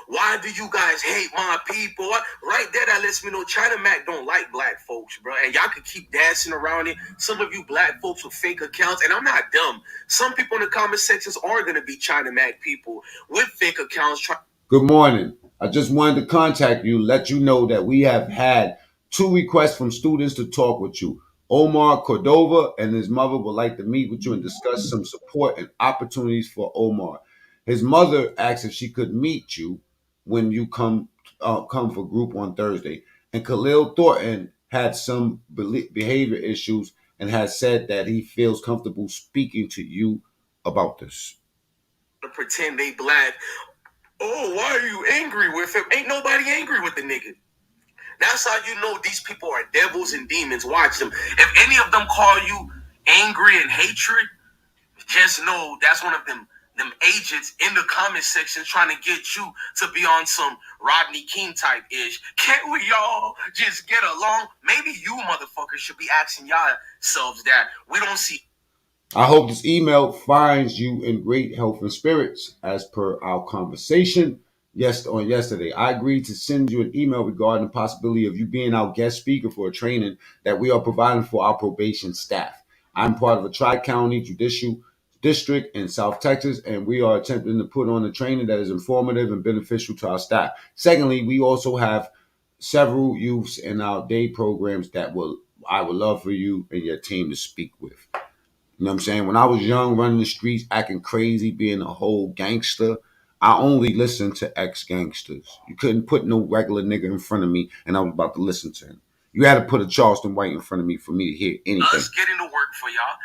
why do you guys hate my people? Right there, that lets me know China Mac don't like black folks, bro. And y'all could keep dancing around it. Some of you black folks with fake accounts, and I'm not dumb. Some people in the comment sections are going to be China Mac people with fake accounts. Good morning. I just wanted to contact you, let you know that we have had 2 requests from students to talk with you. Omar Cordova and his mother would like to meet with you and discuss some support and opportunities for Omar. His mother asked if she could meet you when you come for group on Thursday. And Khalil Thornton had some behavior issues and has said that he feels comfortable speaking to you about this. To pretend they black. Oh, why are you angry with him? Ain't nobody angry with the nigga. That's how you know these people are devils and demons. Watch them. If any of them call you angry and hatred, just know that's one of them agents in the comment section trying to get you to be on some Rodney King type ish. Can't we all just get along? Maybe you motherfuckers should be asking yourselves that. We don't see. I hope this email finds you in great health and spirits as per our conversation yesterday. I agreed to send you an email regarding the possibility of you being our guest speaker for a training that we are providing for our probation staff. I'm part of a Tri-County Judicial District in South Texas, and we are attempting to put on a training that is informative and beneficial to our staff. Secondly, we also have several youths in our day programs that I would love for you and your team to speak with. You know what I'm saying? When I was young, running the streets, acting crazy, being a whole gangster, I only listened to ex-gangsters. You couldn't put no regular nigga in front of me, and I was about to listen to him. You had to put a Charleston White in front of me for me to hear anything. Us getting to work for y'all.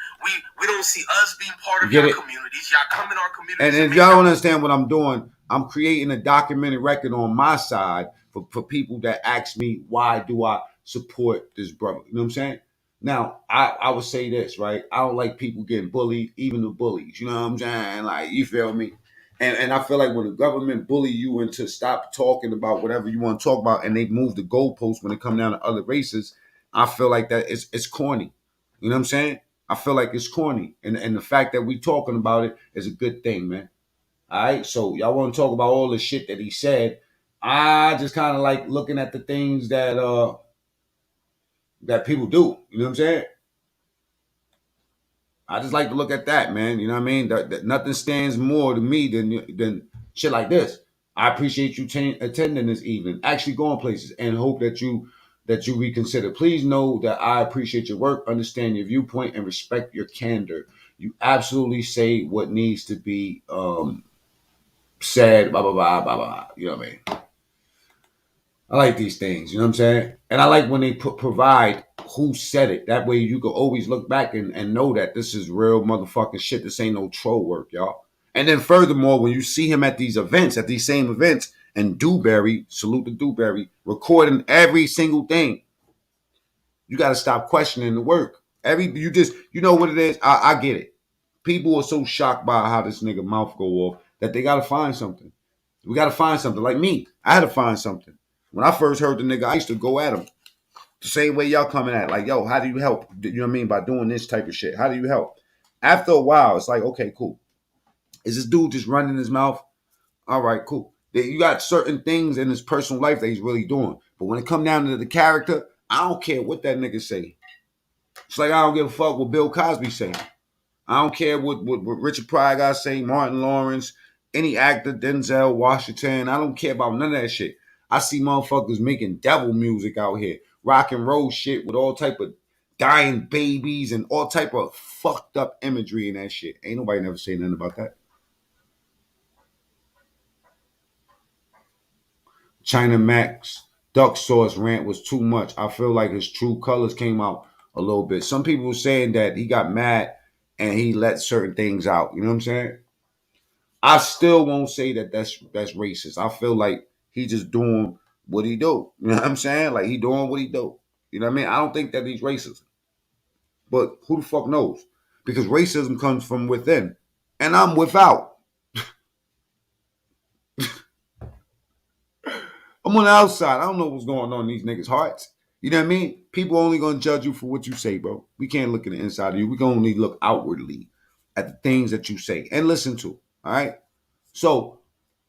We don't see us being part of your communities. Y'all come in our communities. And if y'all don't understand what I'm doing, I'm creating a documented record on my side for people that ask me, why do I support this brother? You know what I'm saying? Now, I would say this, right? I don't like people getting bullied, even the bullies. You know what I'm saying? Like, you feel me? And I feel like when the government bully you into stop talking about whatever you want to talk about, and they move the goalposts when it come down to other races, I feel like that it's corny. You know what I'm saying? I feel like it's corny. And the fact that we talking about it is a good thing, man. All right. So y'all want to talk about all the shit that he said. I just kind of like looking at the things that people do. You know what I'm saying? I just like to look at that, man. You know what I mean? That nothing stands more to me than shit like this. I appreciate you attending this evening, actually going places, and hope that you reconsider. Please know that I appreciate your work, understand your viewpoint, and respect your candor. You absolutely say what needs to be said. Blah blah blah blah blah. You know what I mean? I like these things, you know what I'm saying? And I like when they provide who said it. That way you can always look back and know that this is real motherfucking shit. This ain't no troll work, y'all. And then furthermore, when you see him at these events, at these same events, and Dewberry, salute to Dewberry, recording every single thing, you got to stop questioning the work. You know what it is? I get it. People are so shocked by how this nigga mouth go off that they got to find something. We got to find something. Like me, I had to find something. When I first heard the nigga, I used to go at him the same way y'all coming at. Like, yo, how do you help? You know what I mean? By doing this type of shit. How do you help? After a while, it's like, okay, cool. Is this dude just running his mouth? All right, cool. You got certain things in his personal life that he's really doing. But when it come down to the character, I don't care what that nigga say. It's like I don't give a fuck what Bill Cosby say. I don't care what Richard Pryor got to say, Martin Lawrence, any actor, Denzel Washington. I don't care about none of that shit. I see motherfuckers making devil music out here, rock and roll shit with all type of dying babies and all type of fucked up imagery and that shit. Ain't nobody never say nothing about that. China Mac's duck sauce rant was too much. I feel like his true colors came out a little bit. Some people were saying that he got mad and he let certain things out. You know what I'm saying? I still won't say that that's racist. I feel like he just doing what he do. You know what I'm saying? Like he doing what he do. You know what I mean? I don't think that he's racist. But who the fuck knows? Because racism comes from within. And I'm without. I'm on the outside. I don't know what's going on in these niggas' hearts. You know what I mean? People only gonna judge you for what you say, bro. We can't look at the inside of you. We can only look outwardly at the things that you say and listen to. All right. So,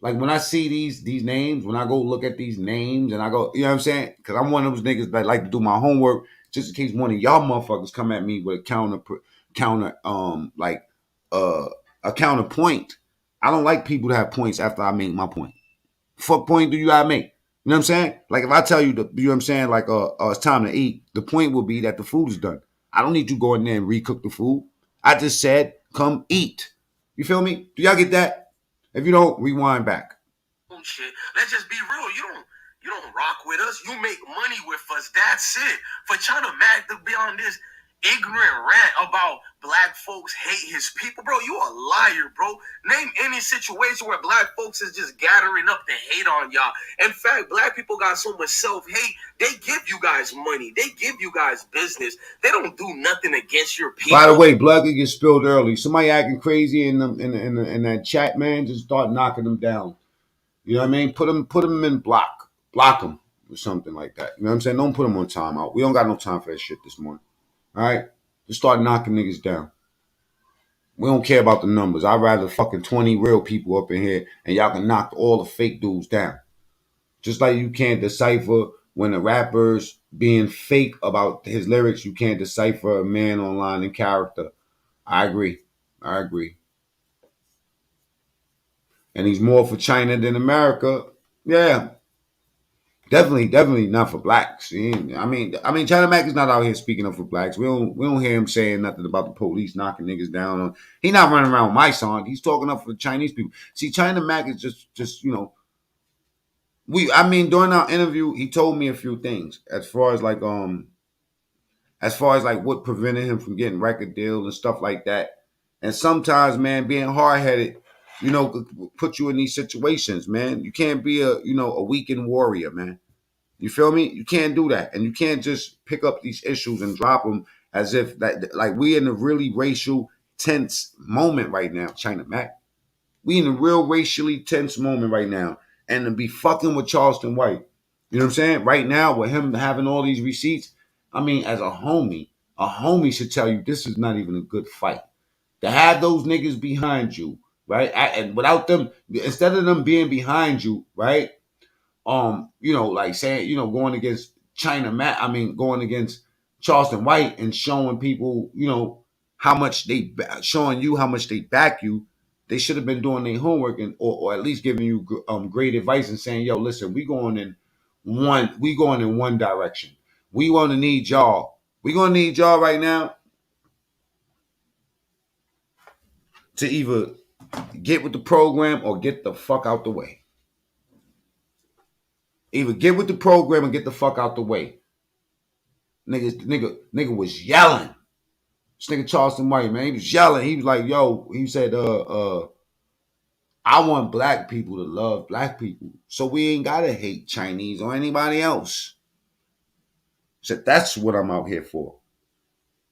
like when I see these names, when I go look at these names and I go, you know what I'm saying? Because I'm one of those niggas that like to do my homework just in case one of y'all motherfuckers come at me with a counterpoint. I don't like people to have points after I make my point. Fuck point do you gotta make? You know what I'm saying? Like if I tell you, you know what I'm saying? Like, it's time to eat. The point will be that the food is done. I don't need you go in there and recook the food. I just said, come eat. You feel me? Do y'all get that? If you don't, rewind back. Shit. Let's just be real. You don't rock with us. You make money with us. That's it. For China Mac to be on this ignorant rant about black folks hate his people, bro, you a liar, bro. Name any situation where black folks is just gathering up to hate on y'all. In fact, black people got so much self-hate. They give you guys money. They give you guys business. They don't do nothing against your people. By the way, blood could get spilled early. Somebody acting crazy in that chat, man, just start knocking them down. You know what I mean? Put them in block them or something like that. You know what I'm saying? Don't put them on timeout. We don't got no time for that shit this morning. All right? Just start knocking niggas down. We don't care about the numbers. I'd rather fucking 20 real people up in here and y'all can knock all the fake dudes down. Just like you can't decipher when a rapper's being fake about his lyrics, you can't decipher a man online in character. I agree. And he's more for China than America. Yeah. Definitely not for blacks. I mean, China Mac is not out here speaking up for blacks. We don't hear him saying nothing about the police knocking niggas down. He not running around with my song. He's talking up for the Chinese people. See, China Mac is just during our interview, he told me a few things as far as like what prevented him from getting record deals and stuff like that. And sometimes, man, being hard headed, could put you in these situations, man. You can't be a weekend warrior, man. You feel me? You can't do that. And you can't just pick up these issues and drop them as if like we in a really racial tense moment right now, China Mac. We in a real racially tense moment right now. And to be fucking with Charleston White, you know what I'm saying? Right now, with him having all these receipts, I mean, as a homie should tell you this is not even a good fight. To have those niggas behind you, right? And without them, instead of them being behind you, right? Like saying, going against China Mac, going against Charleston White and showing people, showing you how much they back you. They should have been doing their homework or at least giving you great advice and saying, yo, listen, we going in one direction. We want to need y'all. We gonna need y'all right now to either get with the program or get the fuck out the way. Either get with the program and get the fuck out the way. Nigga was yelling. This nigga Charleston White, man, he was yelling. He was like, yo, he said, I want black people to love black people. So we ain't gotta hate Chinese or anybody else. He said, that's what I'm out here for.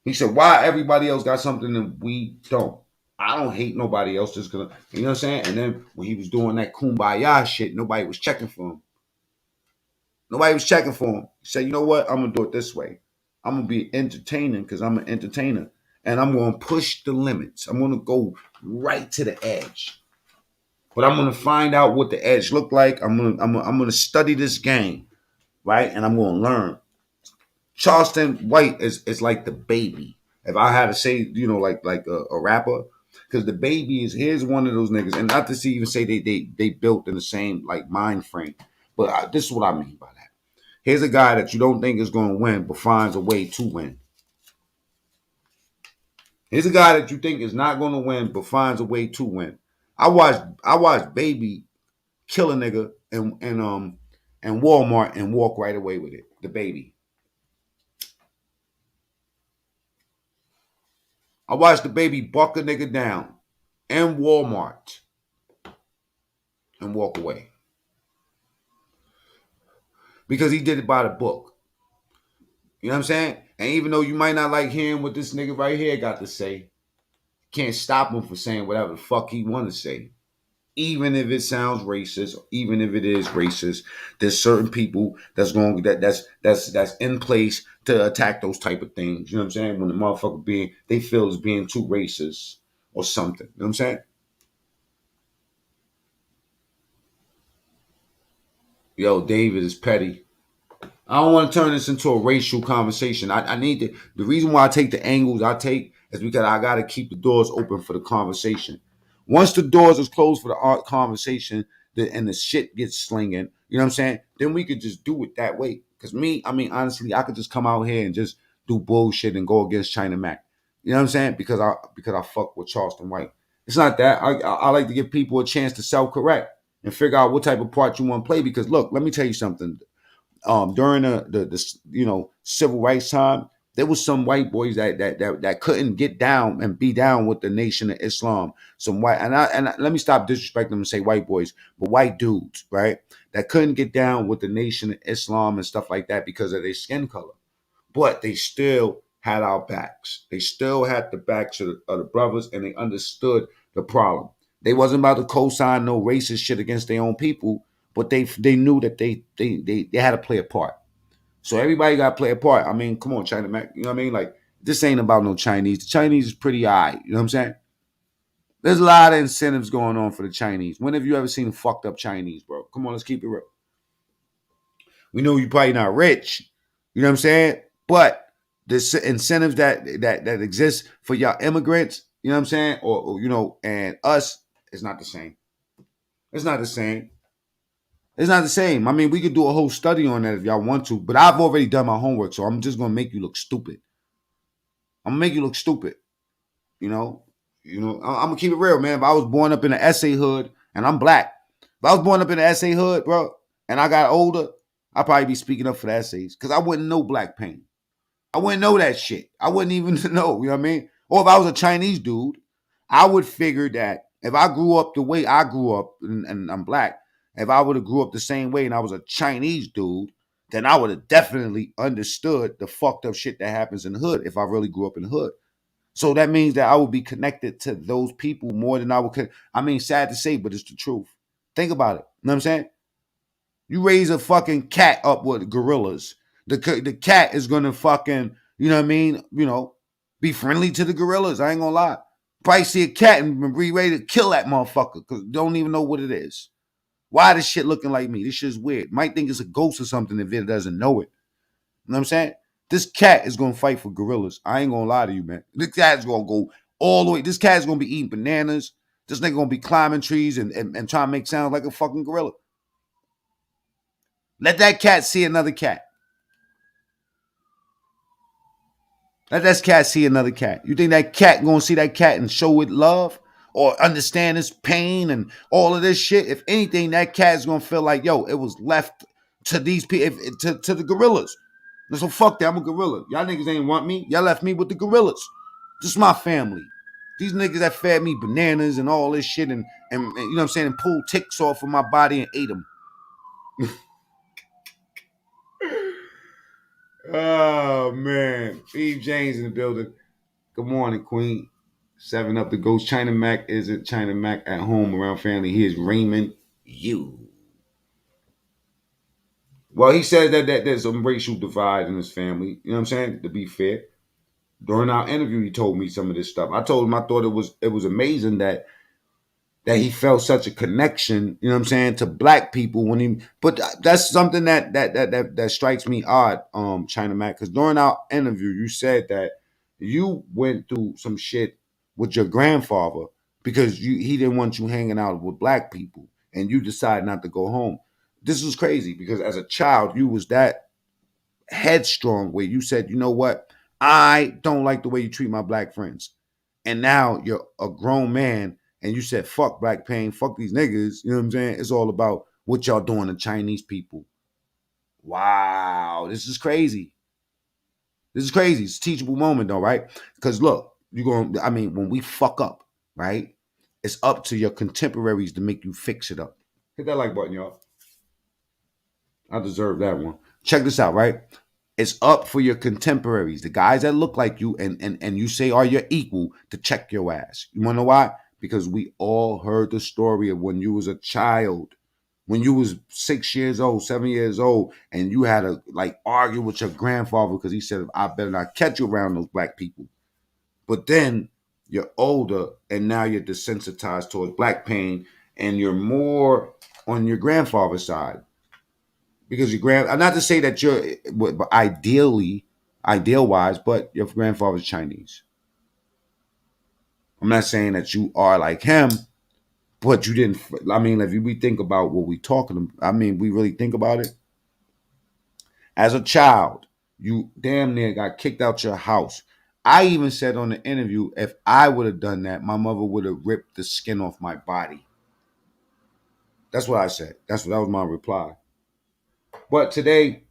He said, why everybody else got something and we don't? I don't hate nobody else just because, you know what I'm saying? And then when he was doing that kumbaya shit, nobody was checking for him. He said, you know what? I'm going to do it this way. I'm going to be entertaining because I'm an entertainer. And I'm going to push the limits. I'm going to go right to the edge. But I'm going to find out what the edge look like. I'm going to study this game, right? And I'm going to learn. Charleston White is like the baby. If I had to say, like a rapper, because the baby here's one of those niggas, and not to even say they built in the same like mind frame, but this is what I mean by that. Here's a guy that you don't think is going to win, but finds a way to win. Here's a guy that you think is not going to win, but finds a way to win. I watched Baby kill a nigga in Walmart and walk right away with it. The Baby. I watched the Baby buck a nigga down in Walmart and walk away. Because he did it by the book. You know what I'm saying? And even though you might not like hearing what this nigga right here got to say, can't stop him from saying whatever the fuck he want to say. Even if it sounds racist, even if it is racist, there's certain people that's in place to attack those type of things. You know what I'm saying? When the motherfucker they feel is being too racist or something. You know what I'm saying? Yo, David is petty. I don't want to turn this into a racial conversation. I need to. The reason why I take the angles I take is because I got to keep the doors open for the conversation. Once the doors is closed for the art conversation and the shit gets slinging, you know what I'm saying? Then we could just do it that way. Because honestly, I could just come out here and just do bullshit and go against China Mac. You know what I'm saying? Because I fuck with Charleston White. It's not that. I like to give people a chance to self-correct and figure out what type of part you want to play. Because look, let me tell you something. During the civil rights time, there was some white boys that couldn't get down and be down with the Nation of Islam. Some white let me stop disrespecting them and say white boys, but white dudes, right? That couldn't get down with the Nation of Islam and stuff like that because of their skin color. But they still had our backs. They still had the backs of the brothers, and they understood the problem. They wasn't about to co-sign no racist shit against their own people, but they knew that they had to play a part. So everybody got to play a part. I mean, come on, China Mac. You know what I mean? Like, this ain't about no Chinese. The Chinese is pretty high. You know what I'm saying? There's a lot of incentives going on for the Chinese. When have you ever seen fucked up Chinese, bro? Come on, let's keep it real. We know you're probably not rich. You know what I'm saying? But the incentives that exist for y'all immigrants, you know what I'm saying? Or and us, it's not the same. It's not the same. It's not the same. I mean, we could do a whole study on that if y'all want to, but I've already done my homework, so I'm just gonna make you look stupid. I'm gonna make you look stupid. You know, I'm gonna keep it real, man. If I was born up in the essay hood and I'm black, if I was born up in the essay hood, bro, and I got older, I'd probably be speaking up for the essays because I wouldn't know black pain. I wouldn't know that shit. I wouldn't even know, you know what I mean? Or if I was a Chinese dude, I would figure that if I grew up the way I grew up and I'm black, if I would have grew up the same way and I was a Chinese dude, then I would have definitely understood the fucked up shit that happens in the hood if I really grew up in the hood. So that means that I would be connected to those people more than I would. I mean, sad to say, but it's the truth. Think about it. You know what I'm saying? You raise a fucking cat up with gorillas. The cat is gonna fucking, you know what I mean? Be friendly to the gorillas. I ain't gonna lie. Probably see a cat and be ready to kill that motherfucker because don't even know what it is. Why this shit looking like me? This shit's weird. Might think it's a ghost or something if it doesn't know it. You know what I'm saying? This cat is gonna fight for gorillas. I ain't gonna lie to you, man. This cat's gonna go all the way. This cat's gonna be eating bananas. This nigga gonna be climbing trees and trying to make sounds like a fucking gorilla. Let that cat see another cat. Let that cat see another cat. You think that cat gonna see that cat and show it love or understand its pain and all of this shit? If anything, that cat's gonna feel like, yo, it was left to these people, to the gorillas. So fuck that, I'm a gorilla. Y'all niggas ain't want me. Y'all left me with the gorillas. This is my family. These niggas that fed me bananas and all this shit and you know what I'm saying, and pulled ticks off of my body and ate them. Oh, man. Eve James in the building. Good morning, Queen. 7 up the ghost. China Mac isn't China Mac at home around family. He is Raymond you. Well, he said that there's a racial divide in his family. You know what I'm saying? To be fair. During our interview, he told me some of this stuff. I told him I thought it was amazing that he felt such a connection, you know what I'm saying, to black people but that's something that strikes me odd, China Mac, because during our interview, you said that you went through some shit with your grandfather because he didn't want you hanging out with black people and you decided not to go home. This was crazy because as a child, you was that headstrong where you said, you know what, I don't like the way you treat my black friends. And now you're a grown man and you said, fuck black pain, fuck these niggas. You know what I'm saying? It's all about what y'all doing to Chinese people. Wow, this is crazy. This is crazy. It's a teachable moment though, right? Because look, when we fuck up, right? It's up to your contemporaries to make you fix it up. Hit that like button, y'all. I deserve that one. Check this out, right? It's up for your contemporaries, the guys that look like you and you say are your equal, to check your ass. You wanna know why? Because we all heard the story of when you was a child, when you was 6 years old, 7 years old, and you had to argue with your grandfather because he said, I better not catch you around those black people. But then you're older and now you're desensitized towards black pain and you're more on your grandfather's side. Because not to say that you're ideal wise, but your grandfather's Chinese. I'm not saying that you are like him, but you didn't. I mean, if we think about what we talking, we really think about it. As a child, You damn near got kicked out your house. I even said on the interview, if I would have done that, my mother would have ripped the skin off my body. That's what I said. That was my reply. But today,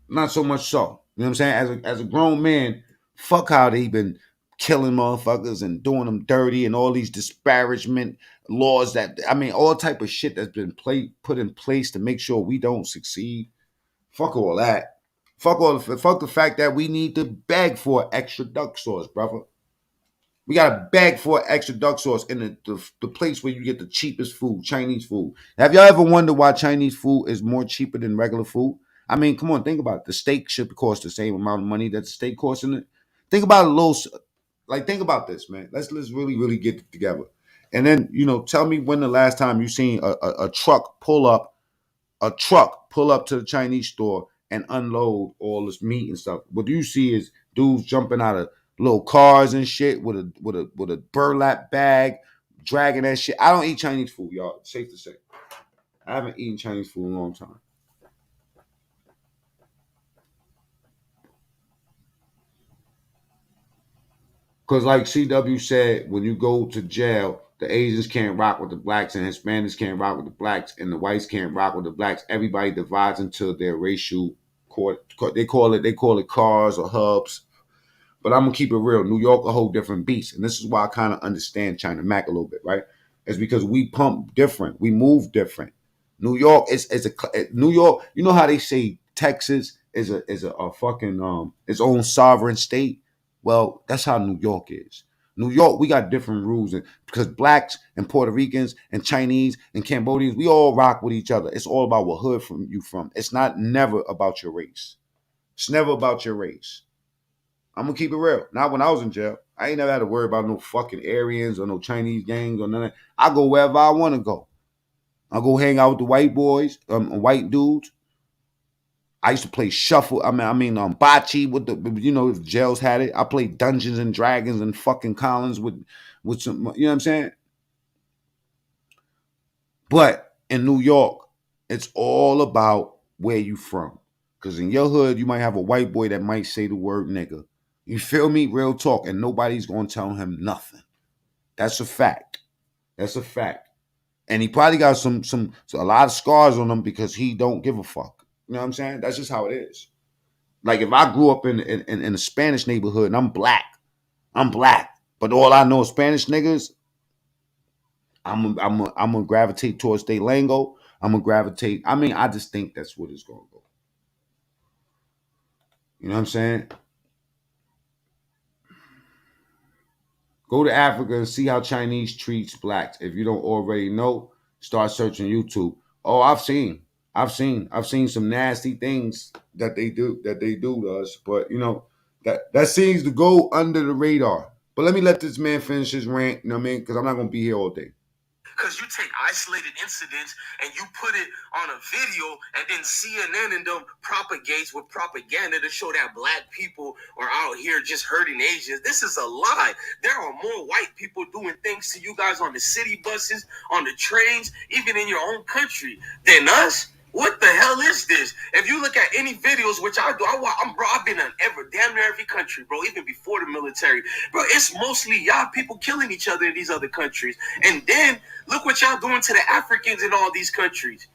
not so much so. You know what I'm saying? As a grown man, fuck how they been killing motherfuckers and doing them dirty and all these disparagement laws all type of shit that's been put in place to make sure we don't succeed. Fuck all that. Fuck the fact that we need to beg for extra duck sauce, brother. We gotta beg for extra duck sauce in the place where you get the cheapest food, Chinese food. Have y'all ever wondered why Chinese food is more cheaper than regular food? I mean, come on, think about it. The steak should cost the same amount of money that the steak costs in it. Think about a little, think about this, man. Let's really, really get it together. And then, tell me when the last time you seen a truck pull up to the Chinese store and unload all this meat and stuff. What you see is dudes jumping out of little cars and shit with a burlap bag, dragging that shit. I don't eat Chinese food, y'all. It's safe to say. I haven't eaten Chinese food in a long time. Because like CW said, when you go to jail, the Asians can't rock with the blacks and Hispanics can't rock with the blacks and the whites can't rock with the blacks. Everybody divides into their racial court. They call it cars or hubs. But I'm gonna keep it real. New York a whole different beast, and this is why I kind of understand China Mac a little bit, right? It's because we pump different, we move different. New York New York. You know how they say Texas is a fucking its own sovereign state. Well, that's how New York is. New York, we got different rules, and because blacks and Puerto Ricans and Chinese and Cambodians, we all rock with each other. It's all about what hood you from. It's never about your race. It's never about your race. I'm gonna keep it real. Not when I was in jail. I ain't never had to worry about no fucking Aryans or no Chinese gangs or nothing. I go wherever I want to go. I go hang out with the white boys, white dudes. I used to play shuffle. Bocce with the jails had it. I played Dungeons and Dragons and fucking Collins with some. You know what I'm saying? But in New York, it's all about where you from. Because in your hood, you might have a white boy that might say the word nigga. You feel me? Real talk. And nobody's going to tell him nothing. That's a fact. That's a fact. And he probably got a lot of scars on him because he don't give a fuck. You know what I'm saying? That's just how it is. Like if I grew up in a Spanish neighborhood and I'm black. But all I know is Spanish niggas, I'm gonna gravitate towards their lingo. I'm gonna gravitate. I just think that's what it's gonna go. You know what I'm saying? Go to Africa and see how Chinese treats blacks. If you don't already know, start searching YouTube. Oh, I've seen some nasty things that they do to us. But that seems to go under the radar. But let me let this man finish his rant. You know what I mean? Because I'm not gonna be here all day. Because you take isolated incidents and you put it on a video, and then CNN and them propagates with propaganda to show that black people are out here just hurting Asians. This is a lie. There are more white people doing things to you guys on the city buses, on the trains, even in your own country than us. What the hell is this? If you look at any videos, which I do, I've been in damn near every country, bro, even before the military. Bro, it's mostly y'all people killing each other in these other countries. And then look what y'all doing to the Africans in all these countries.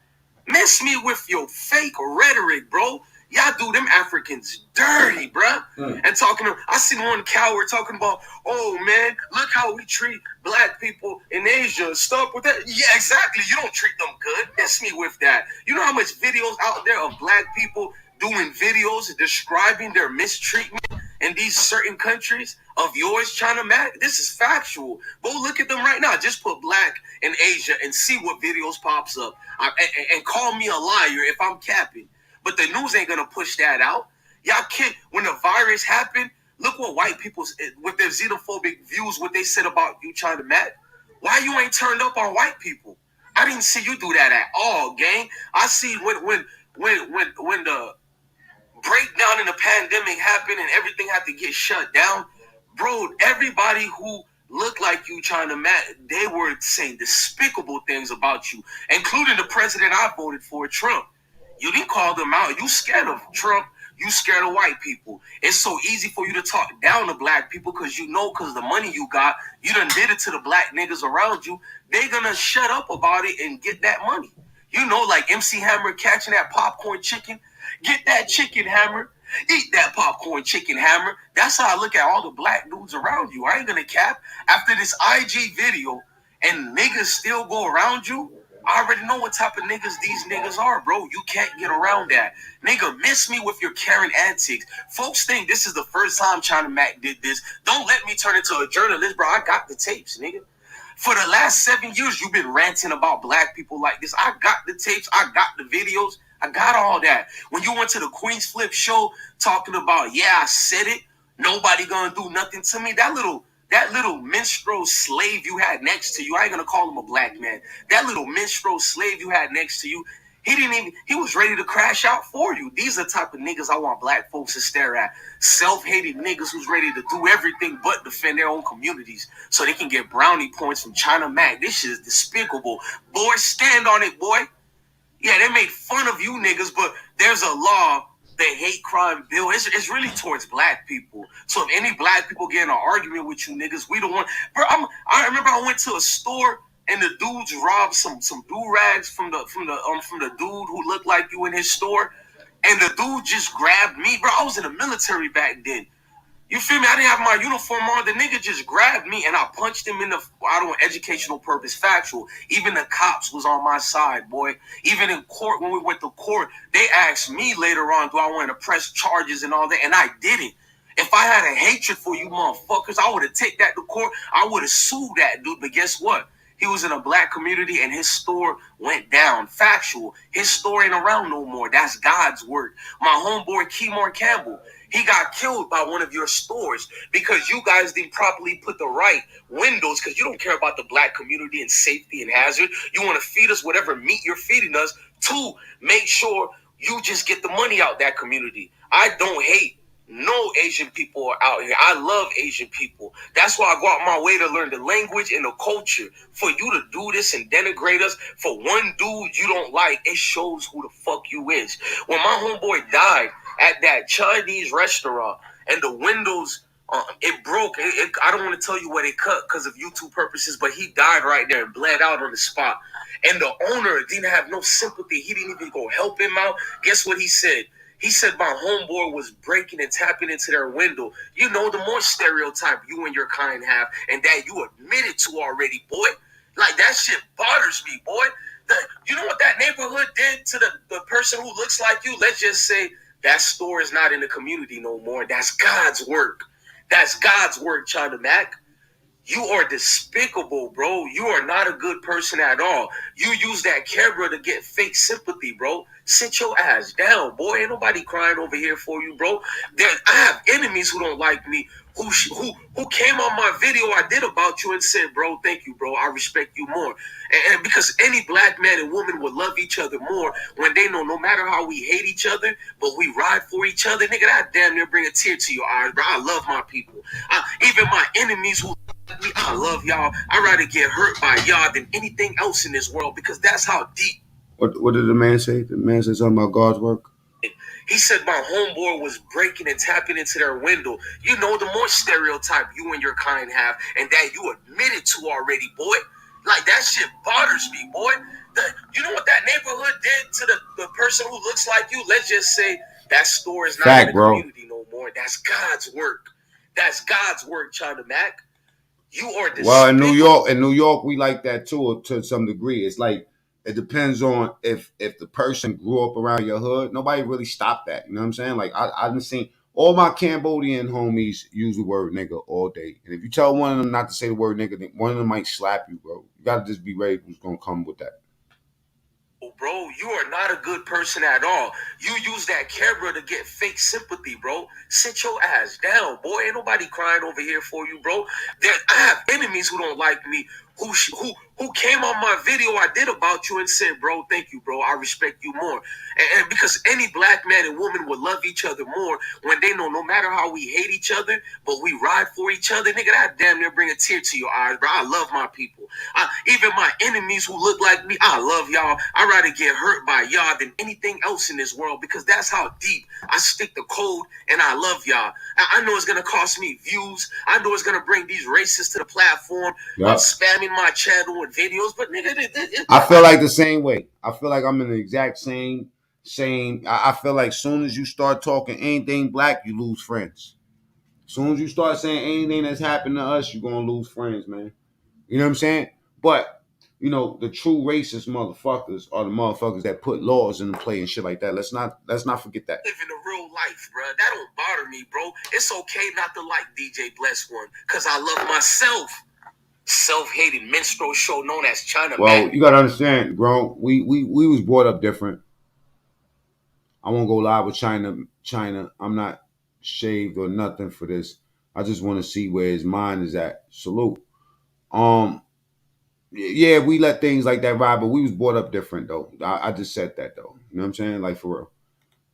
Miss me with your fake rhetoric, bro. Y'all do them Africans dirty, bruh. And I seen one coward talking about, oh man, look how we treat black people in Asia. Stop with that. Yeah, exactly. You don't treat them good. Miss me with that. You know how much videos out there of black people doing videos describing their mistreatment in these certain countries of yours, China Mac? This is factual. Go look at them right now. Just put black in Asia and see what videos pops up. And call me a liar if I'm capping. But the news ain't gonna push that out. Y'all can't. When the virus happened, look what white people with their xenophobic views, what they said about you, China Mac. Why you ain't turned up on white people? I didn't see you do that at all, gang. I see when the breakdown in the pandemic happened and everything had to get shut down, bro. Everybody who looked like you, China Mac, they were saying despicable things about you, including the president I voted for, Trump. You didn't call them out. You scared of Trump You scared of white people. It's so easy for you to talk down to black people because the money you got, you done did it to the black niggas around you. They gonna shut up about it and get that money. Like MC Hammer catching that popcorn chicken. Get that chicken, Hammer. Eat that popcorn chicken, Hammer. That's how I look at all the black dudes around you. I ain't gonna cap. After this IG video and niggas still go around you, I already know what type of niggas these niggas are, bro. You can't get around that. Nigga, miss me with your Karen antics. Folks think this is the first time China Mac did this. Don't let me turn into a journalist, bro. I got the tapes, nigga. For the last 7 years, you've been ranting about black people like this. I got the tapes. I got the videos. I got all that. When you went to the Queen's Flip show talking about, yeah, I said it, nobody gonna do nothing to me. That little minstrel slave you had next to you, I ain't gonna call him a black man. That little minstrel slave you had next to you, he was ready to crash out for you. These are the type of niggas I want black folks to stare at. Self-hating niggas who's ready to do everything but defend their own communities so they can get brownie points from China Mac. This shit is despicable. Boy, stand on it, boy. Yeah, they make fun of you niggas, but there's a law, the hate crime bill. It's really towards black people. So if any black people get in an argument with you niggas, we don't want. Bro, I remember I went to a store and the dudes robbed some do-rags from the dude who looked like you in his store, and the dude just grabbed me, bro. I was in the military back then. You feel me? I didn't have my uniform on. The nigga just grabbed me and I punched him in the, I don't know, educational purpose, factual. Even the cops was on my side, boy. Even in court, when we went to court, they asked me later on, do I want to press charges and all that? And I didn't. If I had a hatred for you motherfuckers, I would have taken that to court. I would have sued that dude. But guess what? He was in a black community and his store went down. Factual. His store ain't around no more. That's God's work. My homeboy, Kemar Campbell, he got killed by one of your stores because you guys didn't properly put the right windows because you don't care about the black community and safety and hazard. You want to feed us whatever meat you're feeding us to make sure you just get the money out that community. I don't hate no Asian people are out here. I love Asian people. That's why I go out my way to learn the language and the culture. For you to do this and denigrate us for one dude you don't like, it shows who the fuck you is. When my homeboy died at that Chinese restaurant and the windows, it broke. I don't want to tell you what it cut because of YouTube purposes, but he died right there and bled out on the spot. And the owner didn't have no sympathy. He didn't even go help him out. Guess what he said? He said my homeboy was breaking and tapping into their window. You know, the more stereotype you and your kind have, and that you admitted to already, boy. Like, that shit bothers me, boy. You know what that neighborhood did to the person who looks like you? Let's just say that store is not in the community no more. That's God's work. That's God's work, China Mac. You are despicable, bro. You are not a good person at all. You use that camera to get fake sympathy, bro. Sit your ass down, boy. Ain't nobody crying over here for you, bro. I have enemies who don't like me, who came on my video I did about you and said, bro, thank you, bro. I respect you more. And because any black man and woman would love each other more when they know no matter how we hate each other, but we ride for each other, nigga, that damn near bring a tear to your eyes, bro. I love my people. Even my enemies who I love y'all. I'd rather get hurt by y'all than anything else in this world because that's how deep. What did the man say? The man said something about God's work. He said my homeboy was breaking and tapping into their window. You know, the more stereotype you and your kind have, and that you admitted to already, boy. Like, that shit bothers me, boy. You know what that neighborhood did to the person who looks like you? Let's just say that store is not in the community no more. That's God's work. That's God's work, China Mac. You are despicable. Well, in New York, we like that too to some degree. It's like it depends on if the person grew up around your hood. Nobody really stopped that. You know what I'm saying? Like I've seen all my Cambodian homies use the word nigga all day, and if you tell one of them not to say the word nigga, then one of them might slap you, bro. You gotta just be ready who's gonna come with that. Bro, you are not a good person at all. You use that camera to get fake sympathy, bro. Sit your ass down, boy. Ain't nobody crying over here for you, bro. I have enemies who don't like me, who came on my video I did about you and said, bro, thank you, bro. I respect you more. And because any black man and woman would love each other more when they know no matter how we hate each other, but we ride for each other, nigga, that damn near bring a tear to your eyes, bro. I love my people. Even my enemies who look like me, I love y'all. I'd rather get hurt by y'all than anything else in this world because that's how deep I stick the code and I love y'all. I know it's going to cost me views. I know it's going to bring these racists to the platform. I'm spamming my channel with videos, but nigga, I feel like the same way. I feel like I'm in the exact same. I feel like soon as you start talking anything black, you lose friends. Soon as you start saying anything that's happened to us, you're gonna lose friends, man. You know what I'm saying? But you know, the true racist motherfuckers are the motherfuckers that put laws into play and shit like that. Let's not forget that. Living the real life, bro. That don't bother me, bro. It's okay not to like DJ Bless One, cause I love myself. Self-hating minstrel show known as China. Well, you gotta understand, bro. We was brought up different. I won't go live with China. I'm not shaved or nothing for this. I just want to see where his mind is at. Salute. Yeah, we let things like that ride, but we was brought up different though. I just said that though. You know what I'm saying? Like for real.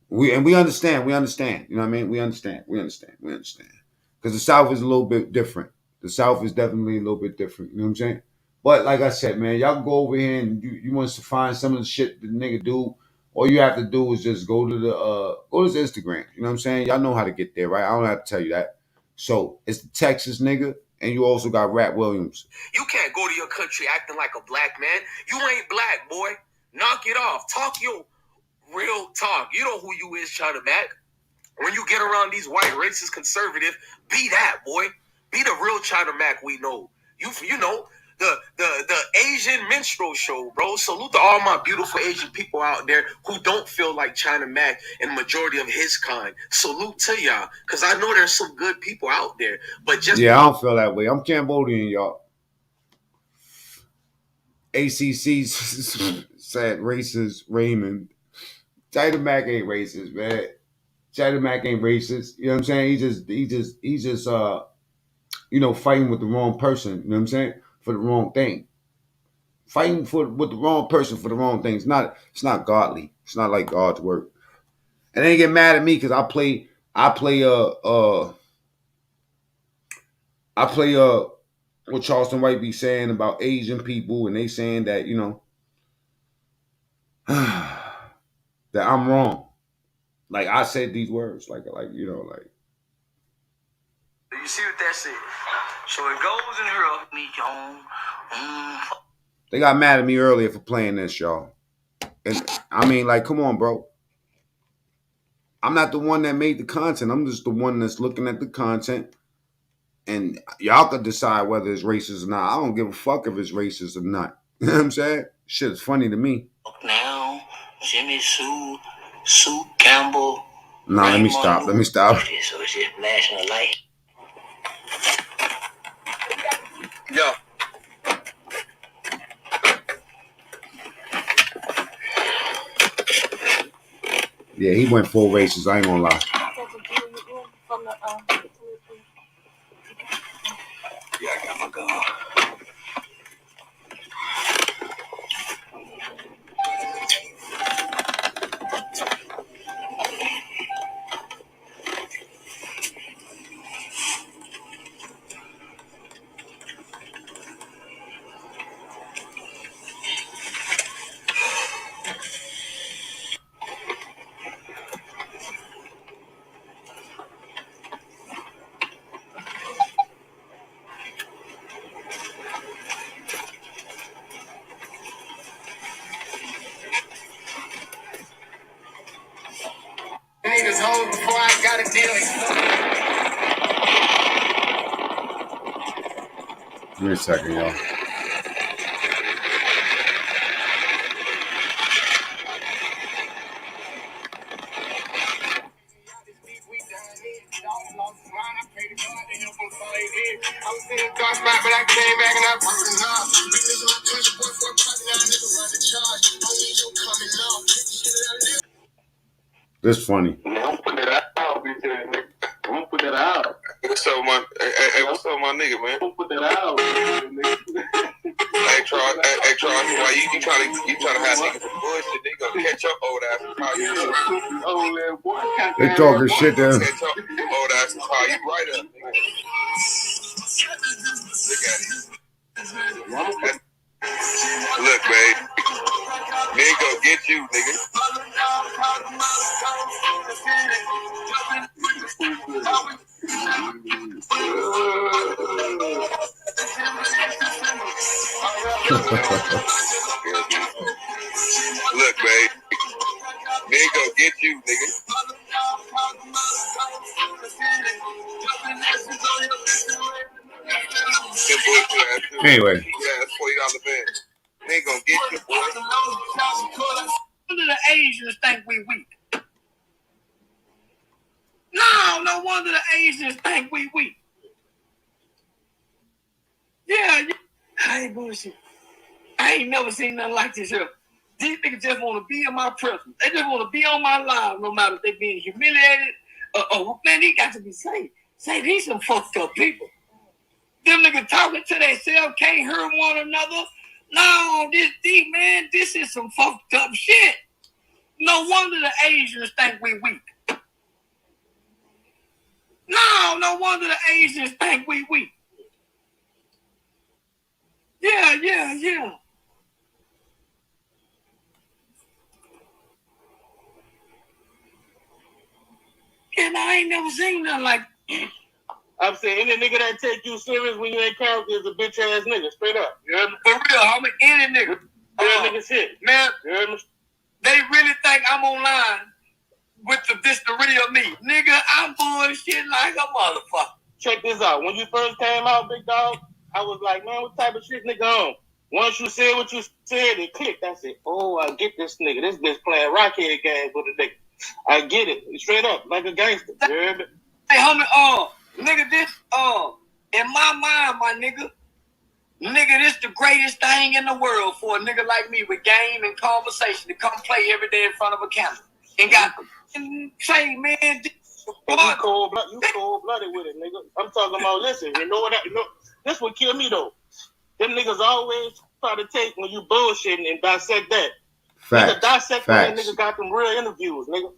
We understand. You know what I mean? We understand. Because the South is a little bit different. The South is definitely a little bit different. You know what I'm saying? But like I said, man, y'all can go over here and you want to find some of the shit the nigga do. All you have to do is just go to his Instagram. You know what I'm saying? Y'all know how to get there, right? I don't have to tell you that. So it's the Texas nigga, and you also got Rat Williams. You can't go to your country acting like a black man. You ain't black, boy. Knock it off. Talk your real talk. You know who you is, China Mac. When you get around these white racist conservative, be that, boy. Be the real China Mac we know. You know, the Asian minstrel show, bro. Salute to all my beautiful Asian people out there who don't feel like China Mac and majority of his kind. Salute to y'all, because I know there's some good people out there. But just I don't feel that way. I'm Cambodian, y'all. ACC said racist Raymond. China Mac ain't racist, man. China Mac ain't racist. You know what I'm saying? He's just fighting with the wrong person, you know what I'm saying? For the wrong thing. Fighting with the wrong person for the wrong thing. It's not godly. It's not like God's work. And they get mad at me because I play what Charleston White be saying about Asian people, and they saying that, that I'm wrong. Like I said these words, like. You see what that says? So it goes in here. Me, They got mad at me earlier for playing this, y'all. And I mean, like, come on, bro. I'm not the one that made the content. I'm just the one that's looking at the content. And y'all could decide whether it's racist or not. I don't give a fuck if it's racist or not. You know what I'm saying? Shit is funny to me. Now, Jimmy Sue Campbell. No, let me stop. So it's just flashing a light. Yeah. Yeah, he went full racist. I ain't gonna lie. Yeah, I got my gun. Niggas hold before I got a deal. Give me a second, y'all. This funny. Don't put that out, bitch. Don't put that out. What's up, my nigga, man? Don't put that out, nigga. Hey Charles, why you trying to have niggas some bullshit? They gonna catch your old ass and call you up. They talking shit there. Catch your old ass and call you right up, nigga. Look at it. Look, babe. They gonna get you, nigga. Look, babe. They gonna get you, nigga. Anyway. $40 band. They gonna get you, boy. None of the Asians think we weak. No wonder the Asians think we weak. Yeah. I ain't bullshit. I ain't never seen nothing like this here. These niggas just want to be in my presence. They just want to be on my live, no matter if they being humiliated. Man, they got to be safe. Say these some fucked up people. Them niggas talking to themselves, can't hurt one another. No, this is some fucked up shit. No wonder the Asians think we weak. No wonder the Asians think we weak. Yeah. And I ain't never seen nothing like I'm saying any nigga that take you serious when you ain't character is a bitch ass nigga. Straight up. You heard me? For real, homie, any nigga. Real nigga shit. Man, you heard me? They really think I'm online with the real me. Nigga, I'm bullshit like a motherfucker. Check this out. When you first came out, big dog, I was like, man, what type of shit nigga on? Once you said what you said, it clicked. I said, oh, I get this nigga. This bitch playing rockhead games with a nigga. I get it. Straight up, like a gangster. You heard me? Hey, homie, nigga, this, in my mind, my nigga, this the greatest thing in the world for a nigga like me with game and conversation to come play every day in front of a camera. And got say, man, you cold-blooded with it, nigga. I'm talking about, listen, you know this would kill me, though. Them niggas always try to take when you bullshitting and dissect that. Facts. Nigga, dissect when that nigga got them real interviews. Nigga,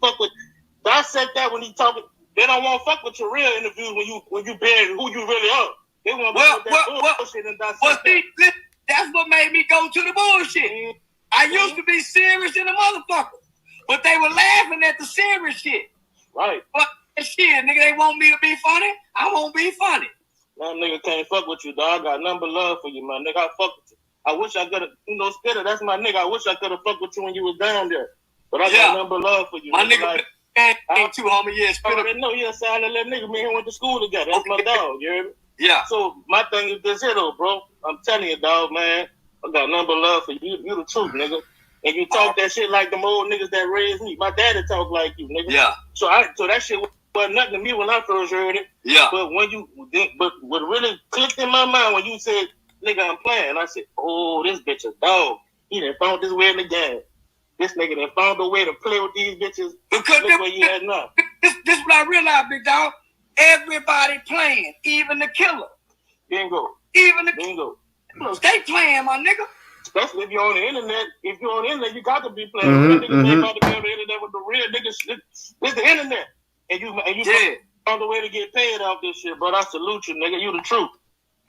dissect that when he talking. They don't want to fuck with your real interviews when you bear who you really are. They want to fuck with that bullshit and dissect that. That's what made me go to the bullshit. Mm-hmm. I used to be serious in the motherfucker. But they were laughing at the serious shit. Right. But shit, nigga, they want me to be funny. I won't be funny. Man, nigga can't fuck with you, dog. I got nothing but love for you, man. Nigga, I fuck with you. I wish I could have, Spitter, that's my nigga. I wish I could have fucked with you when you was down there. But I got nothing but love for you. My nigga, ain't too, homie. Yeah, Spitter. I already know he a silent little nigga. Me and him went to school together. That's my dog, you hear me? Yeah. So my thing is this here, though, bro. I'm telling you, dog, man. I got nothing but love for you. You the truth, nigga. And you talk that shit like them old niggas that raised me. My daddy talk like you, nigga. Yeah. So that shit wasn't nothing to me when I first heard it. Yeah. But what really clicked in my mind when you said, nigga, I'm playing, I said, oh, this bitch a dog. He done found his way in the game. This nigga done found a way to play with these bitches. Because look where you at now. This what I realized, big dog. Everybody playing, even the killer. Bingo. Even the bingo. They playing, my nigga. Especially if you're on the internet. If you're on the internet, you got to be playing. Real niggas ain't about to be on the internet with the real niggas. It's the internet. And you found a way to get paid off this shit, bro. I salute you, nigga. You the truth.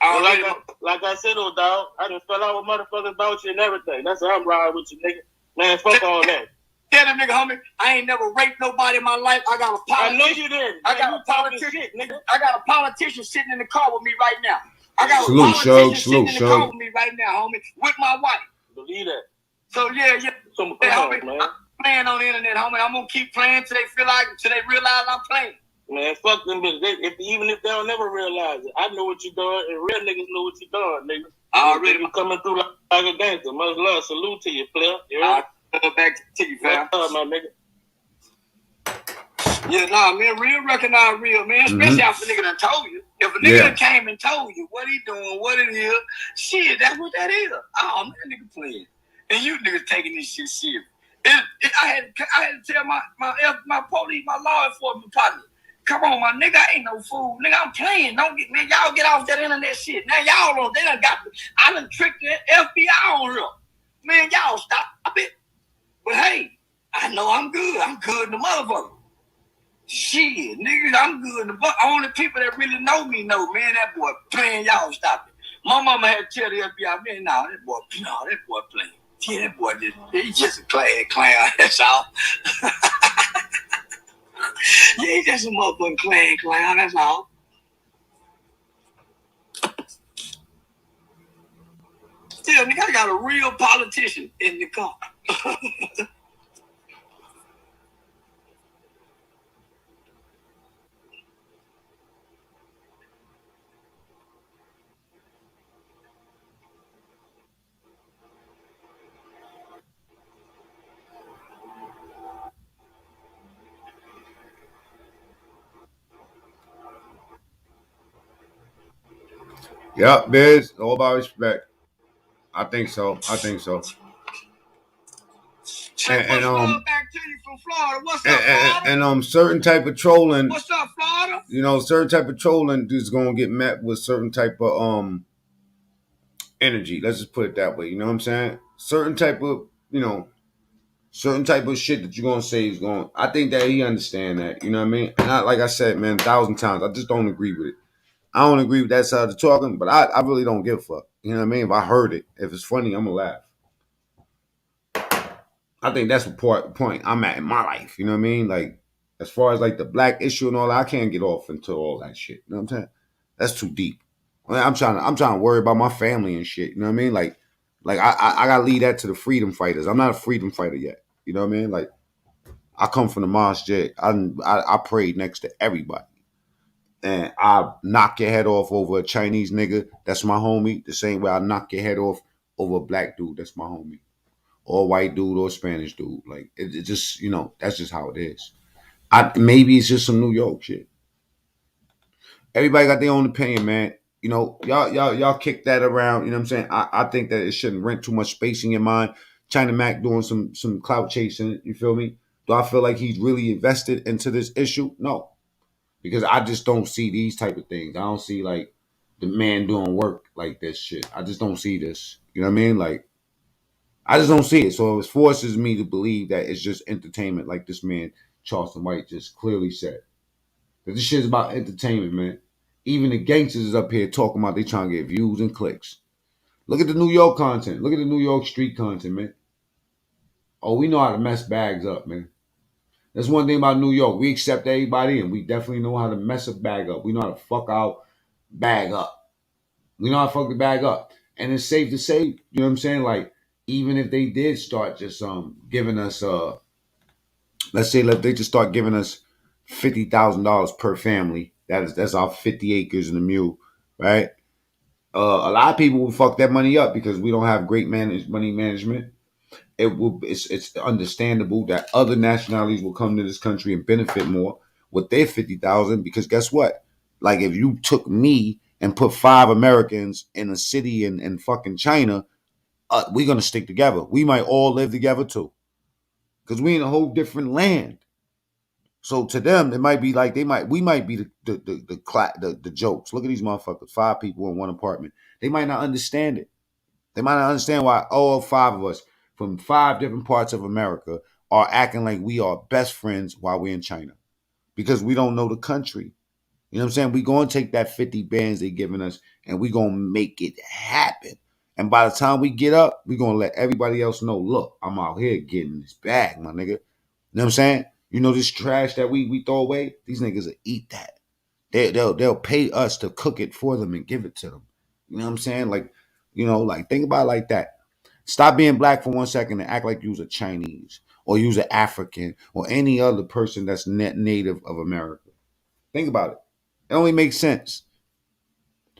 Like I said, old dog, I done fell out with motherfuckers about you and everything. That's how I'm riding with you, nigga. Man, fuck all that. Tell them, nigga, homie, I ain't never raped nobody in my life. I got a politician. I know you didn't. I got a politician, shit, nigga. I got a politician sitting in the car with me right now. I got a politician sitting in the car with me right now, homie, with my wife. Believe that. So yeah. Homie, I'm playing on the internet, homie. I'm gonna keep playing till they realize I'm playing. Man, fuck them bitches. Even if they don't never realize it, I know what you're doing, and real niggas know what you're doing, nigga. Already coming through like a gangster. Much love, salute to you, player. I'll back to you, fam. My nigga. Yeah, nah, man, real recognize real, man. Especially after nigga done told you. If a nigga came and told you what he doing, what it is, shit, that's what that is. Oh, man, nigga playing. And you niggas taking this shit serious. I had to tell my police, my law enforcement partner, Come on, my nigga, I ain't no fool. Nigga, I'm playing. Don't get, man, y'all get off that internet shit. Now y'all on, they done got, I done tricked the FBI on here. Man, y'all stop it. But hey, I know I'm good. I'm good in the motherfucker. Shit, nigga, I'm good in the fuck. Only people that really know me know, man, that boy playing, y'all stop it. My mama had to tell the FBI, man, that boy playing. Yeah, that boy he's just a clown, that's all. Yeah, he's just a motherfucking clown, that's all. Yeah, nigga, I got a real politician in the car. Yep, Biz. All about respect. I think so. And back to you from Florida. What's up, Florida? And certain type of trolling. What's up, Florida? You know, certain type of trolling is gonna get met with certain type of energy. Let's just put it that way. You know what I'm saying? Certain type of shit that you're gonna say is going. I think that he understand that. You know what I mean? And like I said, man, 1,000 times, I just don't agree with it. I don't agree with that side of talking, but I really don't give a fuck. You know what I mean? If I heard it, if it's funny, I'm gonna laugh. I think that's the point I'm at in my life. You know what I mean? Like, as far as like the black issue and all that, I can't get off into all that shit. You know what I'm saying? That's too deep. I'm trying to worry about my family and shit. You know what I mean? Like I gotta leave that to the freedom fighters. I'm not a freedom fighter yet. You know what I mean? Like, I come from the mosque. I prayed next to everybody. And I knock your head off over a Chinese nigga, that's my homie, the same way I knock your head off over a black dude, that's my homie. Or white dude or Spanish dude. Like, it just, that's just how it is. Maybe it's just some New York shit. Everybody got their own opinion, man. You know, y'all kick that around, you know what I'm saying? I think that it shouldn't rent too much space in your mind. China Mac doing some clout chasing, you feel me? Do I feel like he's really invested into this issue? No. Because I just don't see these type of things. I don't see like the man doing work like this shit. I just don't see this. You know what I mean? Like, I just don't see it. So it forces me to believe that it's just entertainment, like this man Charleston White just clearly said. That this shit is about entertainment, man. Even the gangsters is up here talking about they trying to get views and clicks. Look at the New York content. Look at the New York street content, man. Oh, we know how to mess bags up, man. That's one thing about New York. We accept everybody, and we definitely know how to mess a bag up. We know how to fuck our bag up. We know how to fuck the bag up. And it's safe to say, you know what I'm saying? Like, even if they did start just giving us let's say they just start giving us $50,000 per family. That's our 50 acres and a mule, right? A lot of people will fuck that money up because we don't have great money management. It's understandable that other nationalities will come to this country and benefit more with their 50,000 because guess what? Like, if you took me and put 5 Americans in a city in fucking China, we're gonna stick together. We might all live together too, because we in a whole different land. So to them, it might be like we might be the jokes. Look at these motherfuckers, 5 people in one apartment. They might not understand it. They might not understand why all 5 of us from 5 different parts of America are acting like we are best friends while we're in China, because we don't know the country. You know what I'm saying? We're going to take that 50 bands they're giving us and we're going to make it happen. And by the time we get up, we're going to let everybody else know, look, I'm out here getting this bag, my nigga. You know what I'm saying? You know this trash that we throw away? These niggas will eat that. They'll pay us to cook it for them and give it to them. You know what I'm saying? Like, like think about it like that. Stop being black for 1 second and act like you's a Chinese or you's an African or any other person that's native of America. Think about it. It only makes sense.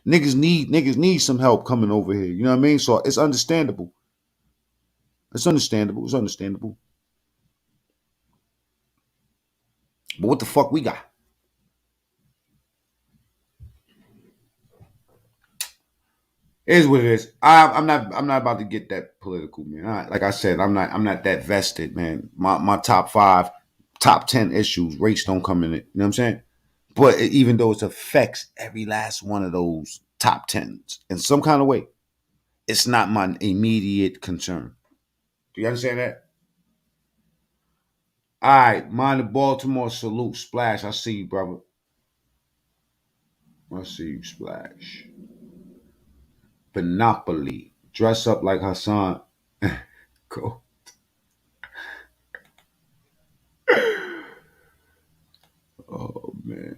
Niggas need some help coming over here. You know what I mean? So it's understandable. It's understandable. But what the fuck we got? It is what it is. I'm not about to get that political, man. Like I said, I'm not that vested, man. My top 5, top 10 issues, race don't come in it. You know what I'm saying? But even though it affects every last one of those top 10s in some kind of way, it's not my immediate concern. Do you understand that? All right, mind the Baltimore, salute, Splash. I see you, brother. I see you, Splash. Monopoly, dress up like Hassan. Cool. Oh man.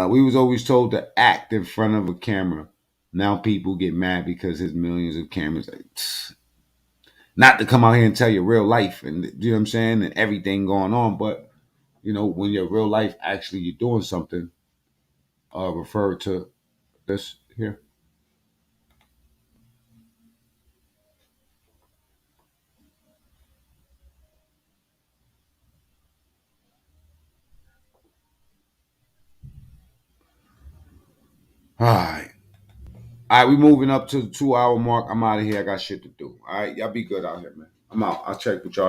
We was always told to act in front of a camera. Now people get mad because there's millions of cameras. Like, not to come out here and tell your real life and you know what I'm saying and everything going on, but you know when your real life actually you're doing something. Refer to this here. All right. All right, we moving up to the 2 hour mark. I'm out of here. I got shit to do. All right, y'all be good out here, man. I'm out. I'll check with y'all.